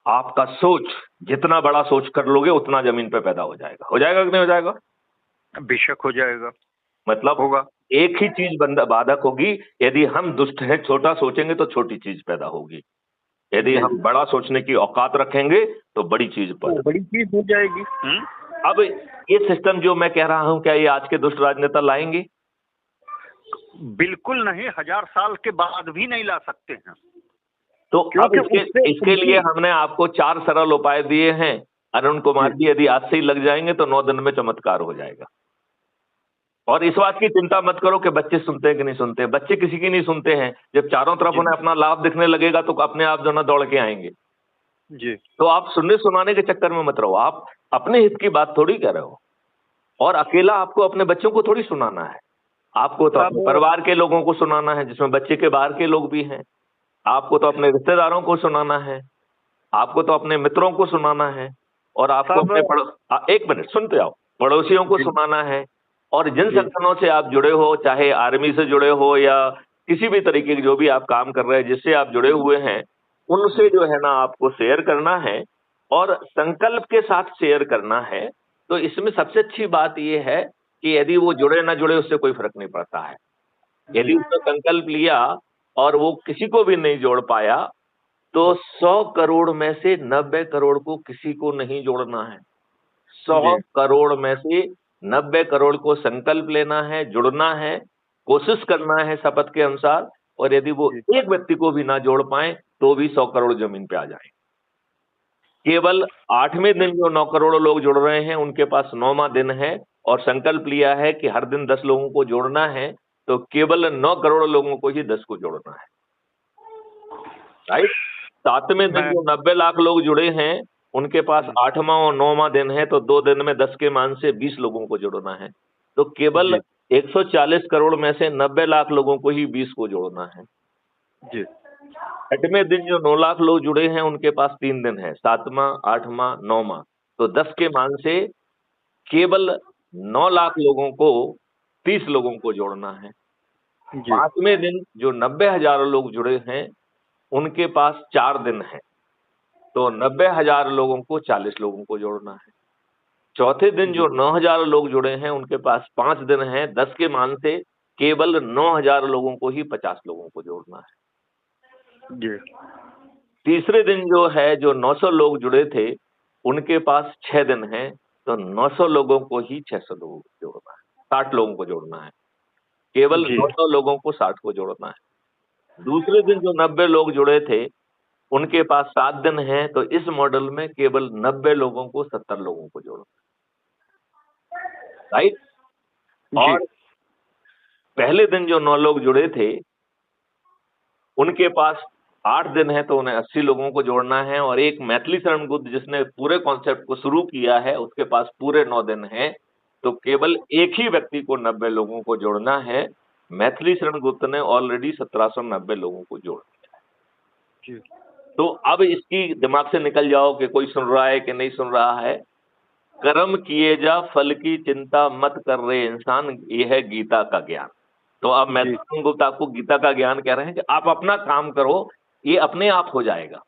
Speaker 2: आपका सोच। जितना बड़ा सोच कर लोगे उतना जमीन पे पैदा हो जाएगा। हो जाएगा कि नहीं हो जाएगा?
Speaker 1: बेशक हो जाएगा।
Speaker 2: मतलब
Speaker 1: होगा।
Speaker 2: एक ही चीज बाधक होगी, यदि हम दुष्ट हैं, छोटा सोचेंगे तो छोटी चीज पैदा होगी। यदि हम बड़ा सोचने की औकात रखेंगे तो बड़ी चीज
Speaker 1: बड़ी चीज हो जाएगी।
Speaker 2: अब ये सिस्टम जो मैं कह रहा हूं, क्या ये आज के दुष्ट राजनेता लाएंगे?
Speaker 1: बिल्कुल नहीं, 1000 साल के बाद भी नहीं ला सकते हैं।
Speaker 2: तो अब इसके लिए हमने आपको 4 सरल उपाय दिए हैं। अरुण कुमार जी, यदि आज से ही लग जाएंगे तो 9 दिन में चमत्कार हो जाएगा। और इस बात की चिंता मत करो कि बच्चे सुनते हैं कि नहीं सुनते। बच्चे किसी की नहीं सुनते हैं। जब चारों तरफ उन्हें अपना लाभ दिखने लगेगा तो अपने आप जो ना दौड़ के आएंगे।
Speaker 1: जी।
Speaker 2: तो आप सुनने सुनाने के चक्कर में मत रहो। आप अपने हित की बात थोड़ी कर रहे हो, और अकेला आपको अपने बच्चों को थोड़ी सुनाना है। आपको तो अपने परिवार के लोगों को सुनाना है, जिसमें बच्चे के बाहर के लोग भी हैं। आपको तो अपने रिश्तेदारों को सुनाना है, आपको तो अपने मित्रों को सुनाना है, और आपको अपने एक मिनट सुनते आओ, पड़ोसियों को सुनाना है। और जिन संगठनों से आप जुड़े हो, चाहे आर्मी से जुड़े हो या किसी भी तरीके के जो भी आप काम कर रहे हैं, जिससे आप जुड़े हुए हैं, उनसे जो है ना आपको शेयर करना है, और संकल्प के साथ शेयर करना है। तो इसमें सबसे अच्छी बात यह है कि यदि वो जुड़े ना जुड़े उससे कोई फर्क नहीं पड़ता है। यदि उसने संकल्प लिया और वो किसी को भी नहीं जोड़ पाया, तो 100 करोड़ में से 90 करोड़ को किसी को नहीं जोड़ना है। 100 करोड़ में से 90 करोड़ को संकल्प लेना है, जुड़ना है, कोशिश करना है शपथ के अनुसार। और यदि वो एक व्यक्ति को भी ना जोड़ पाए तो भी 100 करोड़ जमीन पे आ जाए। केवल 8वें दिन जो 9 करोड़ लोग जुड़ रहे हैं, उनके पास 9वां दिन है, और संकल्प लिया है कि हर दिन 10 लोगों को जोड़ना है। तो केवल 9 करोड़ लोगों को ही 10 को जोड़ना है। राइट। 7वें दिन जो 90 लाख लोग जुड़े हैं, उनके पास 8वां और 9वां दिन है, तो 2 दिन में 10 के मान से 20 लोगों को जोड़ना है। तो केवल 140 करोड़ में से 90 लाख लोगों को ही 20 को जोड़ना है।
Speaker 1: जी।
Speaker 2: 8वें दिन जो 9 लाख लोग जुड़े हैं, उनके पास 3 दिन है, 7वां, 8वां, 9वां। तो 10 के मान से केवल 9 लाख लोगों को 30 लोगों को जोड़ना है। 5वें दिन जो 90,000 लोग जुड़े हैं, उनके पास 4 दिन है, तो 90,000 लोगों को 40 लोगों को जोड़ना है। चौथे दिन जो 9,000 लोग जुड़े हैं, उनके पास 5 दिन है, 10 के मान से केवल 9,000 लोगों को ही 50 लोगों को जोड़ना है।
Speaker 1: जी।
Speaker 2: तीसरे दिन जो है, जो 900 लोग जुड़े थे, उनके पास 6 दिन है, तो 900 लोगों को ही 600 लोगों को जोड़ना है, 60 लोगों को जोड़ना है। केवल 900 लोगों को 60 को जोड़ना है। दूसरे दिन जो 90 लोग जुड़े थे, उनके पास 7 दिन है, तो इस मॉडल में केवल 90 लोगों को 70 लोगों को जोड़ना है। राइट। और पहले दिन जो 9 लोग जुड़े थे, उनके पास 8 दिन है, तो उन्हें 80 लोगों को जोड़ना है। और एक मैथिली शरण गुप्त, जिसने पूरे कॉन्सेप्ट को शुरू किया है, उसके पास पूरे 9 दिन है, तो केवल एक ही व्यक्ति को 90 लोगों को जोड़ना है। मैथिली शरण गुप्त ने ऑलरेडी 1790 लोगों को जोड़ दिया है। तो अब इसकी दिमाग से निकल जाओ कि कोई सुन रहा है कि नहीं सुन रहा है। कर्म किए जा, फल की चिंता मत कर रहे इंसान, ये है गीता का ज्ञान। तो अब मैथिली शरण गुप्त आपको गीता का ज्ञान कह रहे हैं कि आप अपना काम करो, ये अपने आप हो जाएगा।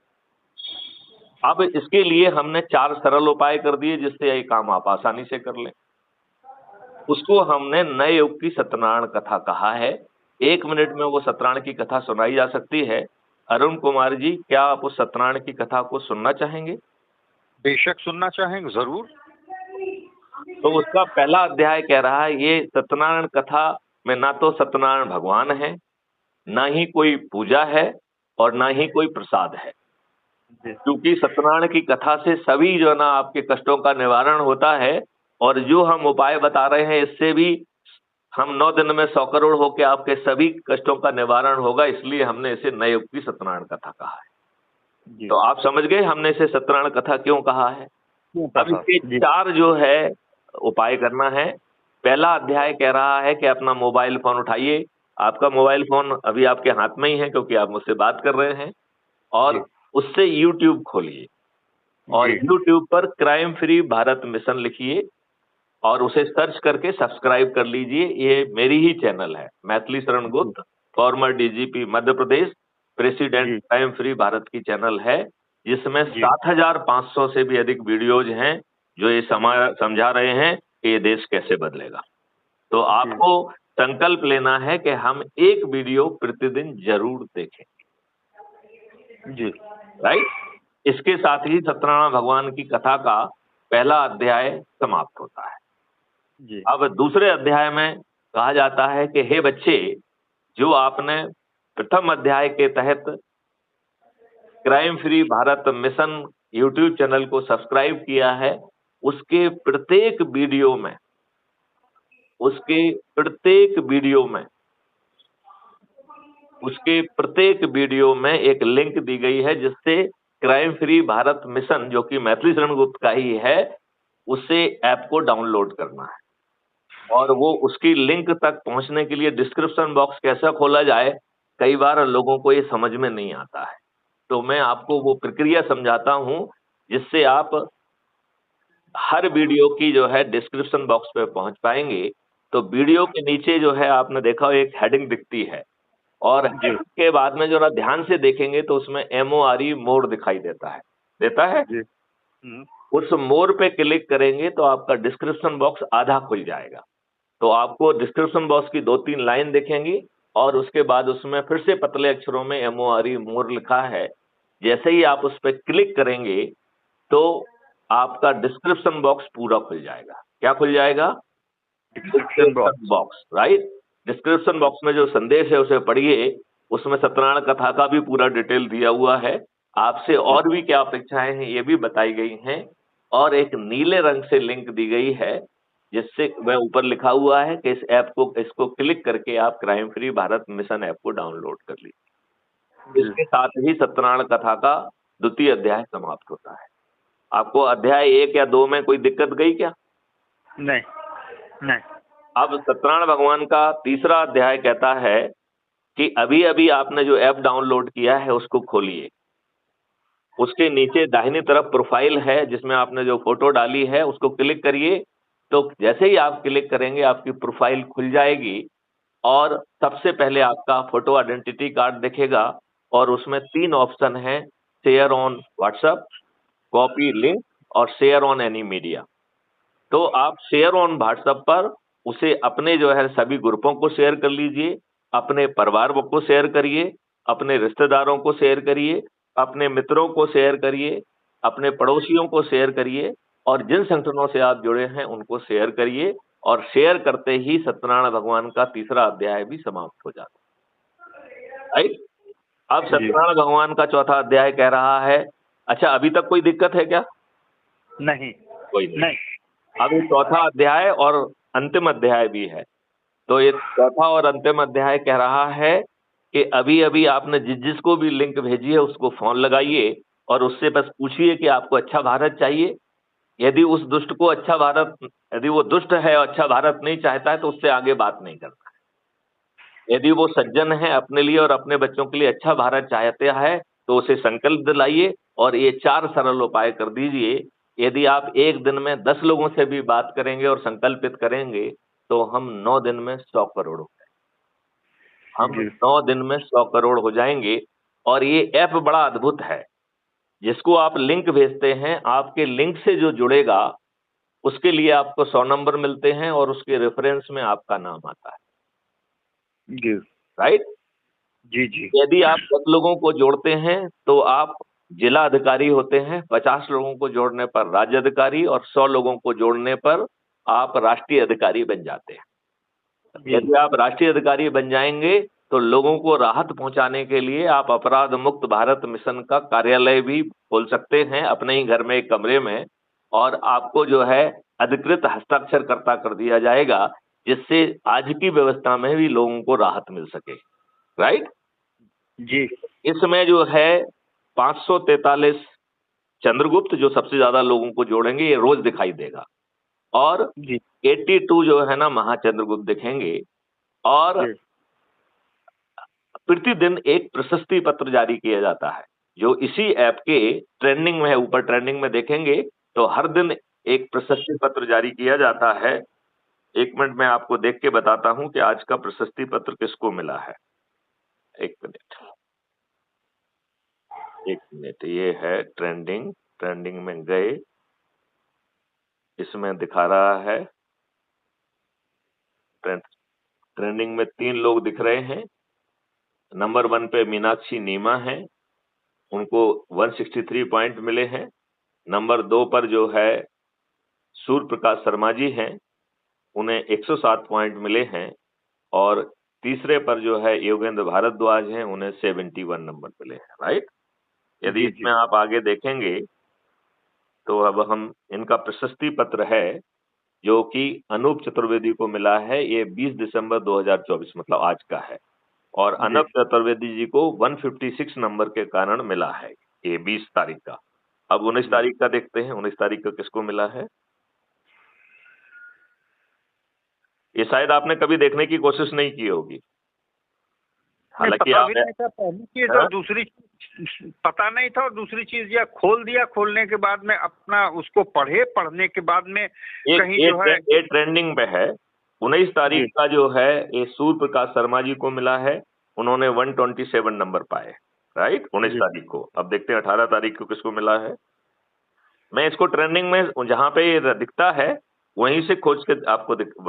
Speaker 2: अब इसके लिए हमने 4 सरल उपाय कर दिए, जिससे ये काम आप आसानी से कर लें। उसको हमने नए युग की सत्यनारायण कथा कहा है। 1 मिनट में वो सत्यनारायण की कथा सुनाई जा सकती है। अरुण कुमार जी, क्या आप उस सत्यनारायण की कथा को सुनना चाहेंगे?
Speaker 1: बेशक सुनना चाहेंगे, जरूर।
Speaker 2: तो उसका पहला अध्याय कह रहा है, ये सत्यनारायण कथा में ना तो सत्यनारायण भगवान है, ना ही कोई पूजा है, और ना ही कोई प्रसाद है। क्योंकि सत्यनारायण की कथा से सभी जो है ना आपके कष्टों का निवारण होता है, और जो हम उपाय बता रहे हैं इससे भी हम 9 दिन में 100 करोड़ होके आपके सभी कष्टों का निवारण होगा, इसलिए हमने इसे नए युग की सत्यनारायण कथा कहा है। तो आप समझ गए हमने इसे सत्यनारायण कथा क्यों कहा है। अब इसके 4 जो है उपाय करना है। पहला अध्याय कह रहा है कि अपना मोबाइल फोन उठाइए। आपका मोबाइल फोन अभी आपके हाथ में ही है क्योंकि आप मुझसे बात कर रहे हैं, और उससे यूट्यूब खोलिए और यूट्यूब पर क्राइम फ्री भारत मिशन लिखिए और उसे सर्च करके सब्सक्राइब कर लीजिए। ये मेरी ही चैनल है, Maithili Sharan Gupt, farmer DGP Madhya Pradesh, president crime free Bharat की चैनल है, जिसमें 7500 से भी अधिक वीडियोज हैं जो ये समझा रहे हैं कि ये देश कैसे बदलेगा। तो आपको संकल्प लेना है कि हम एक वीडियो प्रतिदिन जरूर देखें जी, राइट। इसके साथ ही सत्यनारायण भगवान की कथा का पहला अध्याय समाप्त होता है जी। अब दूसरे अध्याय में कहा जाता है कि हे बच्चे, जो आपने प्रथम अध्याय के तहत crime free Bharat mission YouTube channel को सब्सक्राइब किया है, उसके प्रत्येक वीडियो में उसके प्रत्येक वीडियो में एक लिंक दी गई है, जिससे क्राइम फ्री भारत मिशन, जो कि मैथिली शरण गुप्त का ही है, उसे ऐप को डाउनलोड करना है। और वो उसकी लिंक तक पहुंचने के लिए डिस्क्रिप्शन बॉक्स कैसा खोला जाए, कई बार लोगों को ये समझ में नहीं आता है। तो मैं आपको वो प्रक्रिया समझाता हूं, जिससे आप हर वीडियो की जो है डिस्क्रिप्शन बॉक्स पे पहुंच पाएंगे। तो वीडियो के नीचे जो है आपने देखा एक हेडिंग दिखती है, और हेडिंग के बाद में जो ना ध्यान से देखेंगे तो उसमें MORE मोर दिखाई देता है जी। उस मोर पे क्लिक करेंगे तो आपका डिस्क्रिप्शन बॉक्स आधा खुल जाएगा। तो आपको डिस्क्रिप्शन बॉक्स की 2-3 लाइन दिखेंगी, और उसके बाद उसमें फिर से पतले अक्षरों में MORE मोर लिखा है। जैसे ही आप उस पर क्लिक करेंगे तो आपका डिस्क्रिप्शन बॉक्स पूरा खुल जाएगा। क्या खुल जाएगा? Description box, right. Description box में जो संदेश है उसे पढ़िए, उसमें सत्यनारायण कथा का भी पूरा डिटेल दिया हुआ है। आपसे और भी क्या अपेक्षाएं हैं ये भी बताई गई हैं, और एक नीले रंग से लिंक दी गई है, जिससे वह ऊपर लिखा हुआ है कि इसको क्लिक करके आप crime free Bharat mission app को डाउनलोड कर लीजिए। इसके साथ ही सत्यनारायण कथा का द्वितीय अध्याय समाप्त होता है। आपको अध्याय 1 या 2 में कोई दिक्कत गई क्या? नहीं। अब सत्यनारायण भगवान का तीसरा अध्याय कहता है कि अभी अभी आपने जो ऐप डाउनलोड किया है उसको खोलिए। उसके नीचे दाहिनी तरफ प्रोफाइल है, जिसमें आपने जो फोटो डाली है उसको क्लिक करिए। तो जैसे ही आप क्लिक करेंगे आपकी प्रोफाइल खुल जाएगी, और सबसे पहले आपका फोटो आइडेंटिटी कार्ड दिखेगा, और उसमें 3 ऑप्शन हैं, share on WhatsApp, copy link और शेयर ऑन एनी मीडिया। तो आप शेयर ऑन व्हाट्सएप पर उसे अपने जो है सभी ग्रुपों को शेयर कर लीजिए, अपने परिवार को शेयर करिए, अपने रिश्तेदारों को शेयर करिए, अपने मित्रों को शेयर करिए, अपने पड़ोसियों को शेयर करिए, और जिन संगठनों से आप जुड़े हैं उनको शेयर करिए। और शेयर करते ही सत्यनारायण भगवान का तीसरा अध्याय भी समाप्त हो जाता है, राइट। अब सत्यनारायण भगवान का चौथा अध्याय कह रहा है, अच्छा अभी तक कोई दिक्कत है क्या?
Speaker 1: नहीं,
Speaker 2: कोई नहीं। अब ये चौथा अध्याय और अंतिम अध्याय भी है। तो ये चौथा और अंतिम अध्याय कह रहा है कि अभी अभी आपने जिसको भी लिंक भेजी है उसको फोन लगाइए, और उससे बस पूछिए कि आपको अच्छा भारत चाहिए। यदि उस दुष्ट को अच्छा भारत, यदि वो दुष्ट है और अच्छा भारत नहीं चाहता है तो उससे आगे बात नहीं करना है। यदि वो सज्जन है, अपने लिए और अपने बच्चों के लिए अच्छा भारत चाहते हैं, तो उसे संकल्प दिलाइए और ये 4 सरल उपाय कर दीजिए। यदि आप एक दिन में 10 लोगों से भी बात करेंगे और संकल्पित करेंगे तो हम 9 दिन में 100 करोड़ हो जाएंगे। हम 9 दिन में 100 करोड़ हो जाएंगे। और ये ऐप बड़ा अद्भुत है। जिसको आप लिंक भेजते हैं, आपके लिंक से जो जुड़ेगा उसके लिए आपको 100 नंबर मिलते हैं, और उसके रेफरेंस में आपका नाम आता है, राइट।
Speaker 1: जी जी
Speaker 2: यदि आप 10 लोगों को जोड़ते हैं तो आप जिला अधिकारी होते हैं, 50 लोगों को जोड़ने पर राज्य अधिकारी और 100 लोगों को जोड़ने पर आप राष्ट्रीय अधिकारी बन जाते हैं।
Speaker 1: जी
Speaker 2: यदि आप राष्ट्रीय अधिकारी बन जाएंगे तो लोगों को राहत पहुंचाने के लिए आप अपराध मुक्त भारत मिशन का कार्यालय भी खोल सकते हैं अपने ही घर में एक कमरे में, और आपको जो है अधिकृत हस्ताक्षरकर्ता कर दिया जाएगा, जिससे आज की व्यवस्था में भी लोगों को राहत मिल सके। राइट।
Speaker 1: जी
Speaker 2: इसमें जो है 543 चंद्रगुप्त जो सबसे ज्यादा लोगों को जोड़ेंगे, ये रोज दिखाई देगा, और
Speaker 1: जी
Speaker 2: 82 जो है ना महाचंद्रगुप्त दिखेंगे। और
Speaker 1: जी
Speaker 2: प्रतिदिन एक प्रशस्ति पत्र जारी किया जाता है जो इसी ऐप के ट्रेंडिंग में है, ऊपर ट्रेंडिंग में देखेंगे तो हर दिन एक प्रशस्ति पत्र जारी किया जाता है। एक मिनट में आपको देख के बताता हूं कि आज का प्रशस्ति पत्र किसको मिला है। एक मिनट, एक मिनट, ये है ट्रेंडिंग, ट्रेंडिंग में गए, इसमें दिखा रहा है ट्रेंडिंग में 3 लोग दिख रहे हैं। नंबर 1 पे मीनाक्षी नीमा है, उनको 163 पॉइंट मिले हैं। नंबर 2 पर जो है सूर्य प्रकाश शर्मा जी हैं, उन्हें 107 पॉइंट मिले हैं। और तीसरे पर जो है योगेंद्र भारद्वाज हैं, उन्हें 71 नंबर मिले हैं। राइट। यदि
Speaker 1: जी जी
Speaker 2: इसमें आप आगे देखेंगे तो अब हम इनका प्रशस्ति पत्र है जो कि अनूप चतुर्वेदी को मिला है, ये 20 दिसंबर 2024 मतलब आज का है। और
Speaker 1: जी
Speaker 2: अनूप चतुर्वेदी जी को 156 नंबर के कारण मिला है, ये 20 तारीख का। अब 19
Speaker 1: जी
Speaker 2: तारीख का देखते हैं, 19 तारीख का किसको मिला है। ये शायद आपने कभी देखने की कोशिश नहीं की होगी,
Speaker 1: नहीं,
Speaker 2: हालांकि
Speaker 1: पता
Speaker 2: आप
Speaker 1: भी नहीं था पहली चीज,
Speaker 2: हाँ?
Speaker 1: और दूसरी पता नहीं था, और दूसरी चीज यह खोल दिया, खोलने के बाद में अपना उसको पढ़े, पढ़ने के बाद में कहीं जो है।
Speaker 2: ये ट्रेंडिंग पे है। 19 तारीख
Speaker 1: जी
Speaker 2: का जो है ये सूर्य प्रकाश शर्मा जी को मिला है, उन्होंने 127 नंबर पाए। राइट, 19
Speaker 1: जी
Speaker 2: तारीख को। अब देखते हैं 18 तारीख को किसको मिला है। मैं इसको ट्रेंडिंग में जहां पे ये दिखता है वहीं से खोज के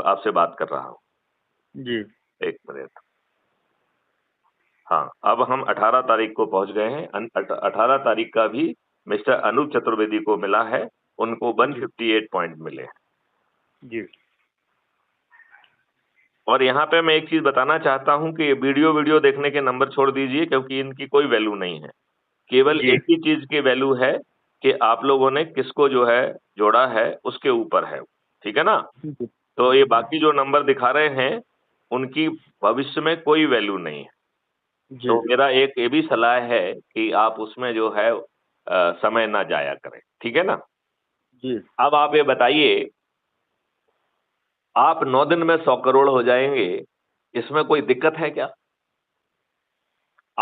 Speaker 2: आपसे बात कर रहा हूँ।
Speaker 1: जी
Speaker 2: एक मिनट। हाँ, अब हम 18 तारीख को पहुंच गए हैं। 18 तारीख का भी मिस्टर अनूप चतुर्वेदी को मिला है, उनको 158 पॉइंट मिले हैं।
Speaker 1: जी
Speaker 2: और यहाँ पे मैं एक चीज बताना चाहता हूँ कि ये वीडियो देखने के नंबर छोड़ दीजिए, क्योंकि इनकी कोई वैल्यू नहीं है। केवल
Speaker 1: जी
Speaker 2: एक ही चीज की वैल्यू है कि आप लोगों ने किसको जो है जोड़ा है, उसके ऊपर है। ठीक है ना।
Speaker 1: जी
Speaker 2: तो ये बाकी जो नंबर दिखा रहे हैं उनकी भविष्य में कोई वैल्यू नहीं है।
Speaker 1: जी
Speaker 2: तो मेरा एक ये भी सलाह है कि आप उसमें जो है समय ना जाया करें। ठीक है ना।
Speaker 1: जी
Speaker 2: अब आप ये बताइए, आप 9 दिन में 100 करोड़ हो जाएंगे, इसमें कोई दिक्कत है क्या?
Speaker 1: नहीं,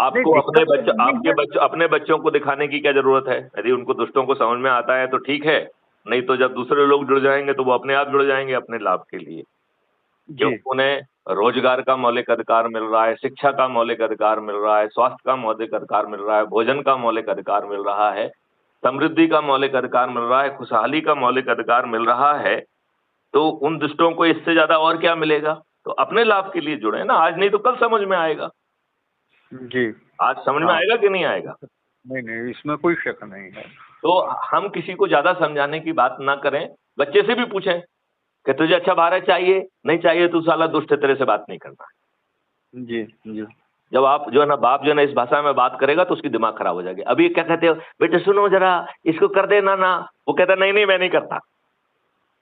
Speaker 2: आपको अपने
Speaker 1: दिक्कत तो
Speaker 2: बच्चों
Speaker 1: नहीं
Speaker 2: आपके
Speaker 1: है।
Speaker 2: बच्चों अपने बच्चों को दिखाने की क्या जरूरत है? यदि उनको दुष्टों को समझ में आता है तो ठीक है, नहीं तो जब दूसरे लोग जुड़ जाएंगे तो वो अपने आप जुड़ जाएंगे अपने लाभ के लिए।
Speaker 1: जी
Speaker 2: क्योंकि उन्हें रोजगार का मौलिक अधिकार मिल रहा है, शिक्षा का मौलिक अधिकार मिल रहा है, स्वास्थ्य का मौलिक अधिकार मिल रहा है, भोजन का मौलिक अधिकार मिल रहा है, समृद्धि का मौलिक अधिकार मिल रहा है, खुशहाली का मौलिक अधिकार मिल रहा है। तो उन दुष्टों को इससे ज्यादा और क्या मिलेगा? तो अपने लाभ के लिए जुड़े ना, आज नहीं तो कल समझ में आएगा।
Speaker 1: जी
Speaker 2: आज समझ में
Speaker 1: हाँ,
Speaker 2: आएगा कि नहीं आएगा?
Speaker 1: नहीं नहीं, इसमें कोई शक नहीं है।
Speaker 2: तो हम किसी को ज्यादा समझाने की बात ना करें, बच्चे से भी पूछें कि तुझे अच्छा भारत चाहिए, नहीं चाहिए तो साला दुष्ट है, तेरे से बात नहीं करना।
Speaker 1: जी जी
Speaker 2: जब आप जो है ना बाप जो है ना इस भाषा में बात करेगा तो उसकी दिमाग खराब हो जाएगी। अभी क्या कहते हो, बेटे सुनो जरा, इसको कर देना ना, वो कहता नहीं नहीं मैं नहीं करता।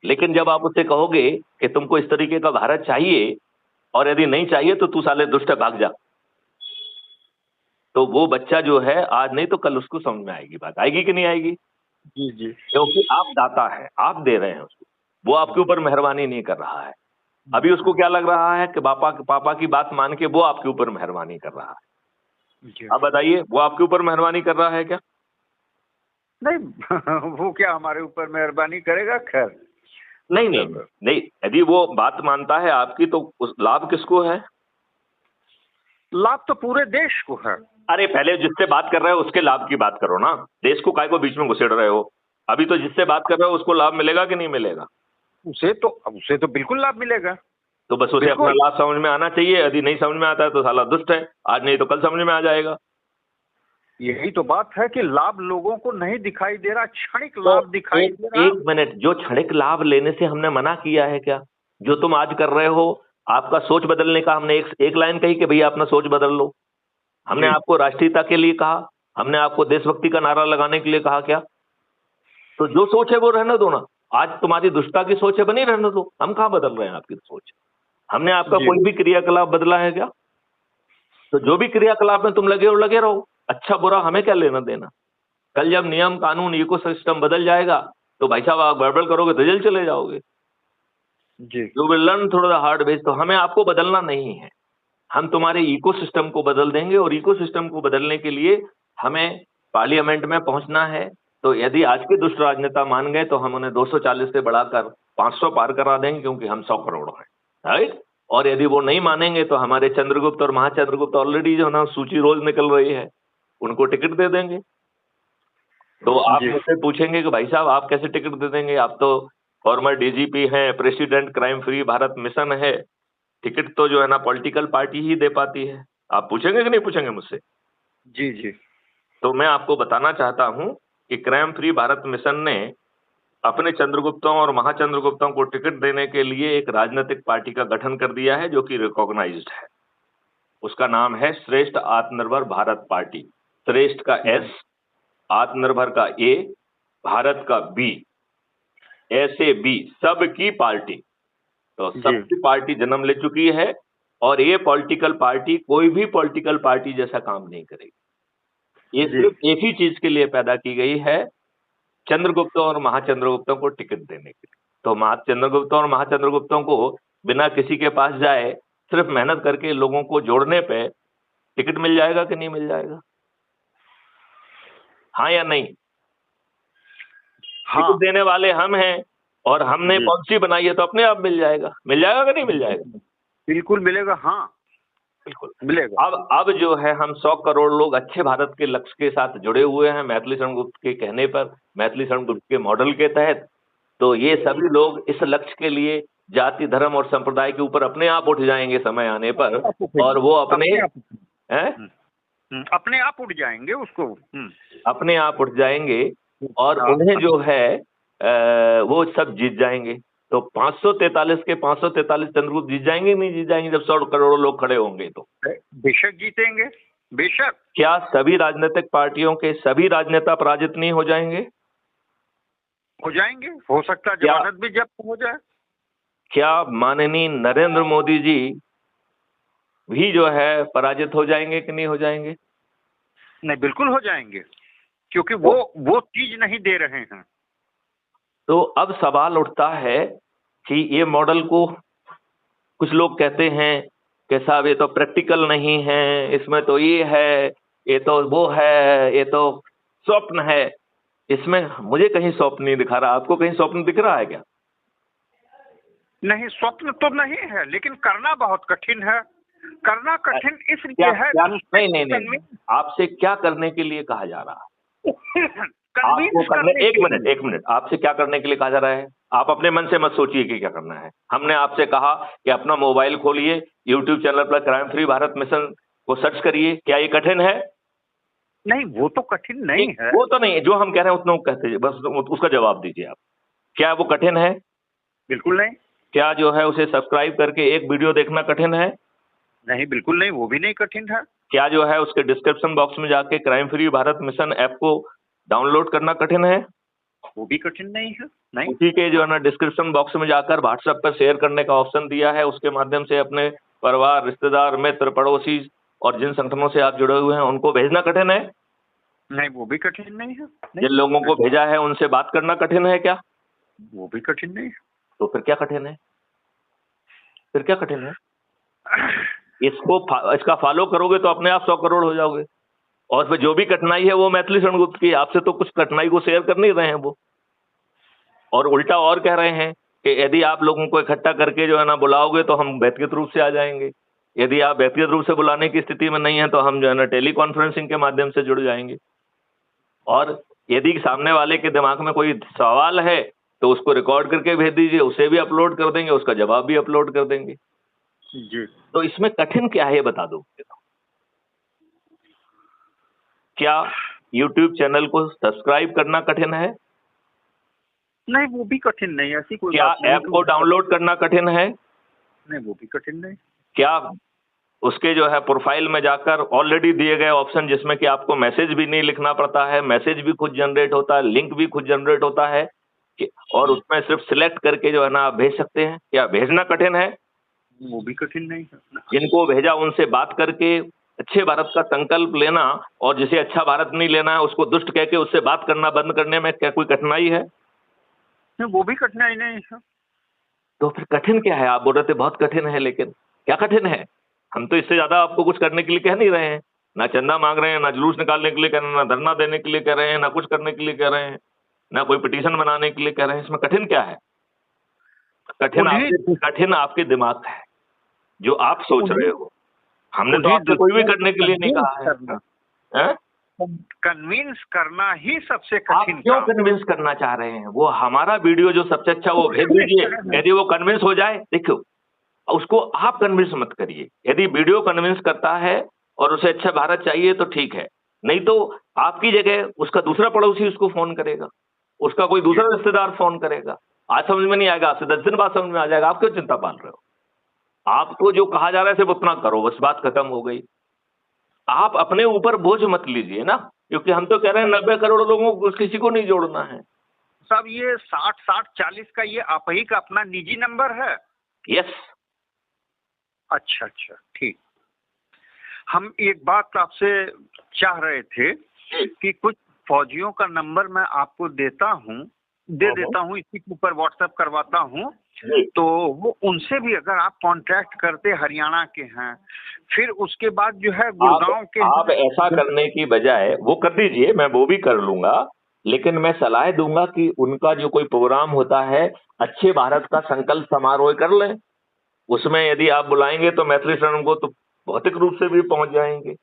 Speaker 2: लेकिन जब आप उससे कहोगे कि तुमको इस तरीके का भारत चाहिए और यदि नहीं चाहिए तो तू साले दुष्ट है भाग जा, तो वो बच्चा जो है आज नहीं तो कल उसको समझ में आएगी, बात आएगी कि नहीं आएगी?
Speaker 1: जी जी
Speaker 2: क्योंकि आप दाता है, आप दे रहे हैं उसको, वो आपके ऊपर मेहरबानी नहीं कर रहा है। अभी उसको क्या लग रहा है कि पापा की बात मान के वो आपके ऊपर मेहरबानी कर रहा है।
Speaker 1: जी
Speaker 2: आप बताइए, वो आपके ऊपर मेहरबानी कर रहा है क्या?
Speaker 1: नहीं वो क्या हमारे ऊपर मेहरबानी करेगा? खैर,
Speaker 2: नहीं नहीं नहीं, यदि वो बात मानता है आपकी तो उस लाभ किसको है?
Speaker 1: लाभ तो पूरे देश को है।
Speaker 2: अरे पहले जिससे बात कर रहे हो उसके लाभ की बात करो ना, देश को काय को बीच में घुसेड़ रहे हो? अभी तो जिससे बात कर रहे हो उसको लाभ मिलेगा कि नहीं मिलेगा?
Speaker 1: उसे तो बिल्कुल लाभ मिलेगा।
Speaker 2: तो बस उसे अपना
Speaker 1: बिल्कुल
Speaker 2: लाभ समझ में आना चाहिए, यदि नहीं समझ में आता है तो साला दुष्ट है, आज नहीं तो कल समझ में आ जाएगा।
Speaker 1: यही तो बात है कि लाभ लोगों को नहीं दिखाई दे रहा, क्षणिक
Speaker 2: तो
Speaker 1: लाभ दिखाई
Speaker 2: एक
Speaker 1: दे रहा।
Speaker 2: एक मिनट, जो क्षणिक लाभ लेने से हमने मना किया है क्या? जो तुम आज कर रहे हो, आपका सोच बदलने का हमने एक लाइन कही कि भैया अपना सोच बदल लो। हमने
Speaker 1: जी
Speaker 2: आपको राष्ट्रीयता के लिए कहा, हमने आपको देशभक्ति का नारा लगाने के लिए कहा क्या? तो जो सोच है वो रहने दो ना। आज तुम्हारी दुष्टता की सोच है, बनी रहने दो, हम कहाँ बदल रहे हैं आपकी सोच। हमने आपका
Speaker 1: जी
Speaker 2: कोई भी क्रियाकलाप बदला है क्या? तो जो भी क्रियाकलाप में तुम लगे हो लगे रहो, अच्छा बुरा हमें क्या लेना देना। कल जब नियम कानून इकोसिस्टम बदल जाएगा तो भाई साहब आप गड़बड़ करोगे तो जेल चले जाओगे।
Speaker 1: जी
Speaker 2: you will learn through the hard ways. तो हमें आपको बदलना नहीं है, हम तुम्हारे इकोसिस्टम को बदल देंगे, और इकोसिस्टम को बदलने के लिए हमें पार्लियामेंट में पहुंचना है। तो यदि आज के दुष्ट राजनेता मान गए तो हम उन्हें 240 से बढ़ाकर 500 पार करा देंगे, क्योंकि हम 100 करोड़ हैं, राइट। और यदि वो नहीं मानेंगे तो हमारे चंद्रगुप्त और महाचंद्रगुप्त ऑलरेडी जो ना सूची रोज निकल रही है, उनको टिकट दे देंगे। तो आप
Speaker 1: जी
Speaker 2: मुझसे पूछेंगे कि भाई साहब आप कैसे टिकट दे देंगे, आप तो फॉर्मर डीजीपी हैं, president crime free Bharat mission है, टिकट तो जो है ना पॉलिटिकल पार्टी ही दे पाती है। आप पूछेंगे कि नहीं पूछेंगे मुझसे?
Speaker 1: जी जी
Speaker 2: तो मैं आपको बताना चाहता हूं कि क्राइम फ्री भारत मिशन ने अपने चंद्रगुप्तों और महाचंद्रगुप्तों को टिकट देने के लिए एक राजनीतिक पार्टी का गठन कर दिया है, जो कि रिकॉग्नाइज्ड है। उसका नाम है श्रेष्ठ आत्मनिर्भर भारत पार्टी। श्रेष्ठ का एस, आत्मनिर्भर का ए, भारत का बी, ऐसे बी, सबकी पार्टी। तो
Speaker 1: जी
Speaker 2: सबकी पार्टी जन्म ले चुकी है, और ये पॉलिटिकल पार्टी कोई भी पॉलिटिकल पार्टी जैसा काम नहीं करेगी। ये
Speaker 1: जी
Speaker 2: सिर्फ एक ही चीज के लिए पैदा की गई है, चंद्रगुप्तों और महाचंद्रगुप्तों को टिकट देने के लिए। तो चंद्रगुप्तों और महाचंद्रगुप्तों को बिना किसी के पास जाए, सिर्फ मेहनत करके लोगों को जोड़ने पे टिकट मिल जाएगा कि नहीं मिल जाएगा? हाँ या नहीं?
Speaker 1: हाँ
Speaker 2: टिकट देने वाले हम हैं, और हमने
Speaker 1: जी
Speaker 2: पॉलिसी बनाई है, तो अपने आप मिल जाएगा। मिल जाएगा कि नहीं मिल जाएगा?
Speaker 1: बिल्कुल मिलेगा, हाँ
Speaker 2: बिल्कुल।
Speaker 1: मिलेगा।
Speaker 2: अब जो है हम 100 करोड़ लोग अच्छे भारत के लक्ष्य के साथ जुड़े हुए हैं, मैथिली शरण गुप्त के कहने पर, मैथिली शरण गुप्त के मॉडल के तहत। तो ये सभी लोग इस लक्ष्य के लिए जाति धर्म और संप्रदाय के ऊपर अपने आप उठ जाएंगे समय आने पर, और वो अपने
Speaker 1: अपने आप उठ जाएंगे उसको।
Speaker 2: अपने आप उठ जाएंगे, और उन्हें जो है वो सब जीत जाएंगे। तो 543 के 543 चंद्रगुप्त जीत जाएंगे नहीं जीत जाएंगे, जब 100 करोड़ लोग खड़े होंगे तो?
Speaker 1: बेशक जीतेंगे, बेशक।
Speaker 2: क्या सभी राजनीतिक पार्टियों के सभी राजनेता पराजित नहीं हो जाएंगे?
Speaker 1: हो जाएंगे, हो सकता है जमानत भी जब्त हो जाए।
Speaker 2: क्या माननीय नरेंद्र मोदी जी भी जो है पराजित हो जाएंगे कि नहीं हो जाएंगे?
Speaker 1: नहीं, बिल्कुल हो जाएंगे, क्योंकि वो चीज नहीं दे रहे हैं।
Speaker 2: तो अब सवाल उठता है कि ये मॉडल को कुछ लोग कहते हैं कि साहब ये तो प्रैक्टिकल नहीं है, इसमें तो ये है, ये तो वो है, ये तो स्वप्न है। इसमें मुझे कहीं स्वप्न नहीं दिखा रहा, आपको कहीं स्वप्न दिख रहा है क्या?
Speaker 1: नहीं, स्वप्न तो नहीं है, लेकिन करना बहुत कठिन है। करना कठिन इसलिए है।
Speaker 2: नहीं, आपसे क्या करने के लिए कहा जा रहा है? आपको करने, एक मिनट, आपसे क्या करने के लिए कहा जा रहा है? आप अपने मन से मत सोचिए कि क्या करना है। हमने आपसे कहा कि अपना मोबाइल खोलिए, यूट्यूब चैनल पर क्राइम फ्री भारत मिशन को सर्च करिए। क्या ये कठिन है?
Speaker 1: नहीं, वो तो कठिन नहीं है।
Speaker 2: वो तो नहीं, जो हम कह रहे हैं उतना कहते हैं, बस उसका जवाब दीजिए आप। क्या वो कठिन है?
Speaker 1: बिल्कुल नहीं।
Speaker 2: क्या जो है उसे सब्सक्राइब करके एक वीडियो देखना कठिन है?
Speaker 1: नहीं, बिल्कुल नहीं, वो भी नहीं कठिन है।
Speaker 2: क्या जो है उसके डिस्क्रिप्शन बॉक्स में जाके crime free Bharat mission app को डाउनलोड करना कठिन है?
Speaker 1: वो भी कठिन नहीं है। नहीं।
Speaker 2: उसी के जो है ना डिस्क्रिप्शन बॉक्स में जाकर व्हाट्सएप पर शेयर करने का ऑप्शन दिया है, उसके माध्यम से अपने परिवार, रिश्तेदार, मित्र, पड़ोसी और जिन संगठनों से आप जुड़े हुए हैं उनको भेजना कठिन है?
Speaker 1: नहीं, वो भी कठिन नहीं है।
Speaker 2: जिन लोगों को भेजा है उनसे बात करना कठिन है क्या?
Speaker 1: वो भी कठिन नहीं है।
Speaker 2: तो फिर क्या कठिन है? फिर क्या कठिन है? इसका फॉलो करोगे तो अपने आप 100 करोड़ हो जाओगे। और फिर जो भी कठिनाई है वो मैथिली शरण गुप्त की, आपसे तो कुछ कठिनाई को शेयर कर नहीं रहे हैं वो, और उल्टा और कह रहे हैं कि यदि आप लोगों को इकट्ठा करके जो है ना बुलाओगे तो हम व्यक्तिगत रूप से आ जाएंगे। यदि आप व्यक्तिगत रूप से बुलाने की स्थिति में नहीं है तो हम जो है ना टेली कॉन्फ्रेंसिंग के माध्यम से जुड़ जाएंगे। और यदि सामने वाले के दिमाग में कोई सवाल है तो उसको रिकॉर्ड करके भेज दीजिए, उसे भी अपलोड कर देंगे, उसका जवाब भी अपलोड कर देंगे।
Speaker 1: जी।
Speaker 2: तो इसमें कठिन क्या है ये बता दो। क्या यूट्यूब चैनल को सब्सक्राइब करना कठिन है?
Speaker 1: नहीं, वो भी कठिन नहीं, ऐसी कोई
Speaker 2: क्या
Speaker 1: बात नहीं
Speaker 2: ऐप
Speaker 1: कि
Speaker 2: को डाउनलोड करना कठिन है?
Speaker 1: नहीं, वो भी कठिन नहीं।
Speaker 2: क्या उसके जो है प्रोफाइल में जाकर ऑलरेडी दिए गए ऑप्शन जिसमें कि आपको मैसेज भी नहीं लिखना पड़ता है, मैसेज भी खुद जनरेट होता है, लिंक भी खुद जनरेट होता है और उसमें सिर्फ सिलेक्ट करके जो है ना आप भेज सकते हैं, क्या भेजना कठिन है?
Speaker 1: वो भी कठिन नहीं है।
Speaker 2: जिनको भेजा उनसे बात करके अच्छे भारत का संकल्प लेना और जिसे अच्छा भारत नहीं लेना है उसको दुष्ट कह के उससे बात करना बंद करने में क्या कोई कठिनाई है?
Speaker 1: नहीं, वो भी कठिनाई नहीं है।
Speaker 2: तो फिर कठिन क्या है? आप बोल रहे थे बहुत कठिन है, लेकिन क्या कठिन है? हम तो इससे ज्यादा आपको कुछ करने के लिए कह नहीं रहे हैं, ना चंदा मांग रहे हैं, ना जुलूस निकालने के लिए कह रहे हैं, ना धरना देने के लिए कह रहे हैं, ना कुछ करने के लिए कह रहे हैं, ना कोई पिटीशन बनाने के लिए कह रहे हैं। इसमें कठिन क्या है? कठिन आपके दिमाग है, जो आप सोच रहे हो। हमने तो आपसे कोई भी करने के लिए नहीं कहा है।
Speaker 1: कन्विंस करना ही सबसे
Speaker 2: आप
Speaker 1: कठिन
Speaker 2: क्यों
Speaker 1: काम।
Speaker 2: कन्विंस करना चाह रहे हैं? वो हमारा वीडियो जो सबसे अच्छा वो भेज दीजिए, यदि वो कन्विंस हो जाए, देखो उसको आप कन्विंस मत करिए। यदि वीडियो कन्विंस करता है और उसे अच्छा भारत चाहिए तो ठीक है, नहीं तो आपकी जगह उसका दूसरा पड़ोसी उसको फोन करेगा, उसका कोई दूसरा रिश्तेदार फोन करेगा। आज समझ में नहीं आएगा, आपसे 10 दिन बाद समझ में आ जाएगा। आप क्यों चिंता पाल रहे हो? आपको जो कहा जा रहा है सिर्फ उतना करो, बस बात खत्म हो गई। आप अपने ऊपर बोझ मत लीजिए ना, क्योंकि हम तो कह रहे हैं 90 करोड़ लोगों को किसी को नहीं जोड़ना है।
Speaker 1: सब ये 60-60-40 का ये आप ही का अपना निजी नंबर है?
Speaker 2: यस।
Speaker 1: अच्छा अच्छा, ठीक। हम एक बात आपसे चाह रहे थे कि कुछ फौजियों का नंबर मैं आपको दे देता हूँ, इसी के ऊपर व्हाट्सएप करवाता हूँ, तो वो उनसे भी अगर आप कांटेक्ट करते, हरियाणा के हैं, फिर उसके बाद जो है गुड़गांव के
Speaker 2: आप ऐसा करने की बजाय वो कर दीजिए, मैं वो भी कर लूंगा, लेकिन मैं सलाह दूंगा कि उनका जो कोई प्रोग्राम होता है अच्छे भारत का संकल्प समारोह कर लें। उसमें यदि आप बुलाएंगे तो मैथिली शरण को तो भौतिक रूप से भी पहुंच जाएंगे।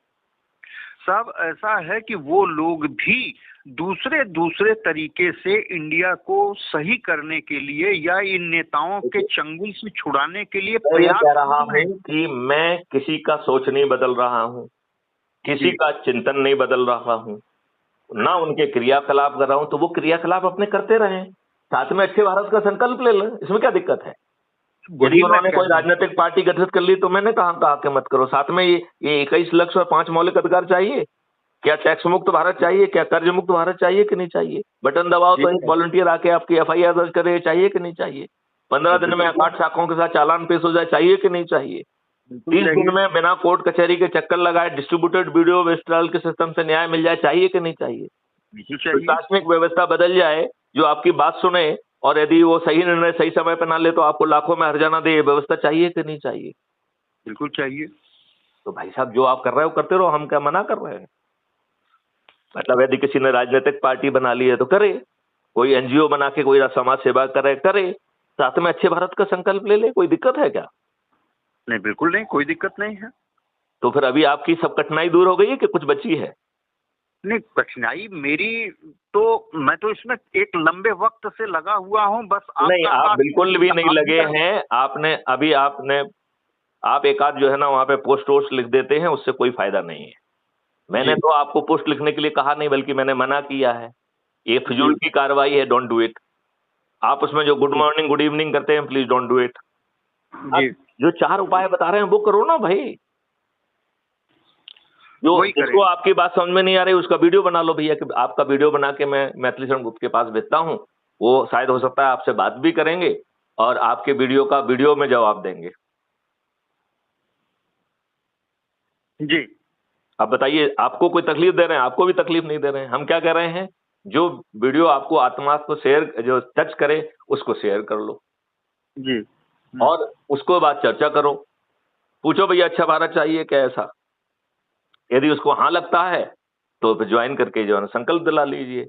Speaker 1: सब ऐसा है कि वो लोग भी दूसरे तरीके से इंडिया को सही करने के लिए या इन नेताओं के चंगुल से छुड़ाने के लिए
Speaker 2: मैं ये
Speaker 1: प्रयास
Speaker 2: कह रहा हूं कि मैं किसी का सोच नहीं बदल रहा हूं, किसी का चिंतन नहीं बदल रहा हूं, ना उनके क्रियाकलाप कर रहा हूं, तो वो क्रियाकलाप अपने करते रहें, साथ में अच्छे भारत का संकल्प ले लें। इसमें क्या दिक्कत है? यदि उन्होंने कोई राजनीतिक पार्टी गठित कर ली तो मैंने कहा कि मत करो। साथ में ये 21 लक्ष्य और 5 मौलिक अधिकार चाहिए। क्या टैक्स मुक्त भारत चाहिए? क्या कर्ज मुक्त भारत चाहिए कि नहीं चाहिए? बटन दबाओ तो एक वॉलंटियर आके आपकी FIR दर्ज करे, चाहिए कि नहीं चाहिए? 15 दिन में 8 शाखाओं के साथ चालान पेश हो जाए, चाहिए कि नहीं चाहिए? 30 दिन में बिना कोर्ट कचहरी के चक्कर लगाए डिस्ट्रीब्यूटेड वीडियो वेस्ट्रल के सिस्टम से न्याय मिल जाए, चाहिए कि नहीं चाहिए? प्रशासनिक व्यवस्था बदल जाए, जो आपकी बात सुने और यदि वो सही निर्णय सही समय पर ना ले तो आपको लाखों में हर्जाना दे, ये व्यवस्था चाहिए कि नहीं चाहिए?
Speaker 1: बिल्कुल चाहिए।
Speaker 2: तो भाई साहब जो आप कर रहे हो करते रहो, हम क्या मना कर रहे हैं? मतलब यदि किसी ने राजनीतिक पार्टी बना ली है तो करे, कोई NGO बना के कोई समाज सेवा करे, साथ में अच्छे भारत का संकल्प ले ले, कोई दिक्कत है क्या?
Speaker 1: नहीं, बिल्कुल नहीं, कोई दिक्कत नहीं है।
Speaker 2: तो फिर अभी आपकी सब कठिनाई दूर हो गई है कि कुछ बची है?
Speaker 1: नहीं, कठिनाई मेरी तो, मैं तो इसमें एक लंबे वक्त से लगा हुआ हूँ, बस
Speaker 2: नहीं, आप बिल्कुल भी नहीं लगे हैं। आप एक आध जो है ना वहाँ पे पोस्ट वोस्ट लिख देते हैं, उससे कोई फायदा नहीं है। मैंने तो आपको पोस्ट लिखने के लिए कहा नहीं, बल्कि मैंने मना किया है। ये फिजूल की कार्रवाई है, डोंट डू इट। आप उसमें जो गुड मॉर्निंग गुड इवनिंग करते हैं, प्लीज डोंट डू इट। जो 4 उपाय बता रहे हैं वो करो ना भाई। जो जिसको आपकी बात समझ में नहीं आ रही उसका वीडियो बना लो भैया, कि आपका वीडियो बना के मैं मैथिली शरण गुप्त के पास भेजता हूँ। वो शायद हो सकता है आपसे बात भी करेंगे और आपके वीडियो का वीडियो में जवाब देंगे।
Speaker 1: जी।
Speaker 2: अब बताइए, आपको कोई तकलीफ दे रहे हैं? आपको भी तकलीफ नहीं दे रहे हैं। हम क्या कह रहे हैं, जो वीडियो आपको आत्मा को शेयर, जो टच करे उसको शेयर कर लो
Speaker 1: जी।
Speaker 2: और उसको बाद चर्चा करो। पूछो भैया अच्छा भारत चाहिए क्या? ऐसा यदि उसको हाँ लगता है तो फिर ज्वाइन करके जो है ना संकल्प दिला लीजिए।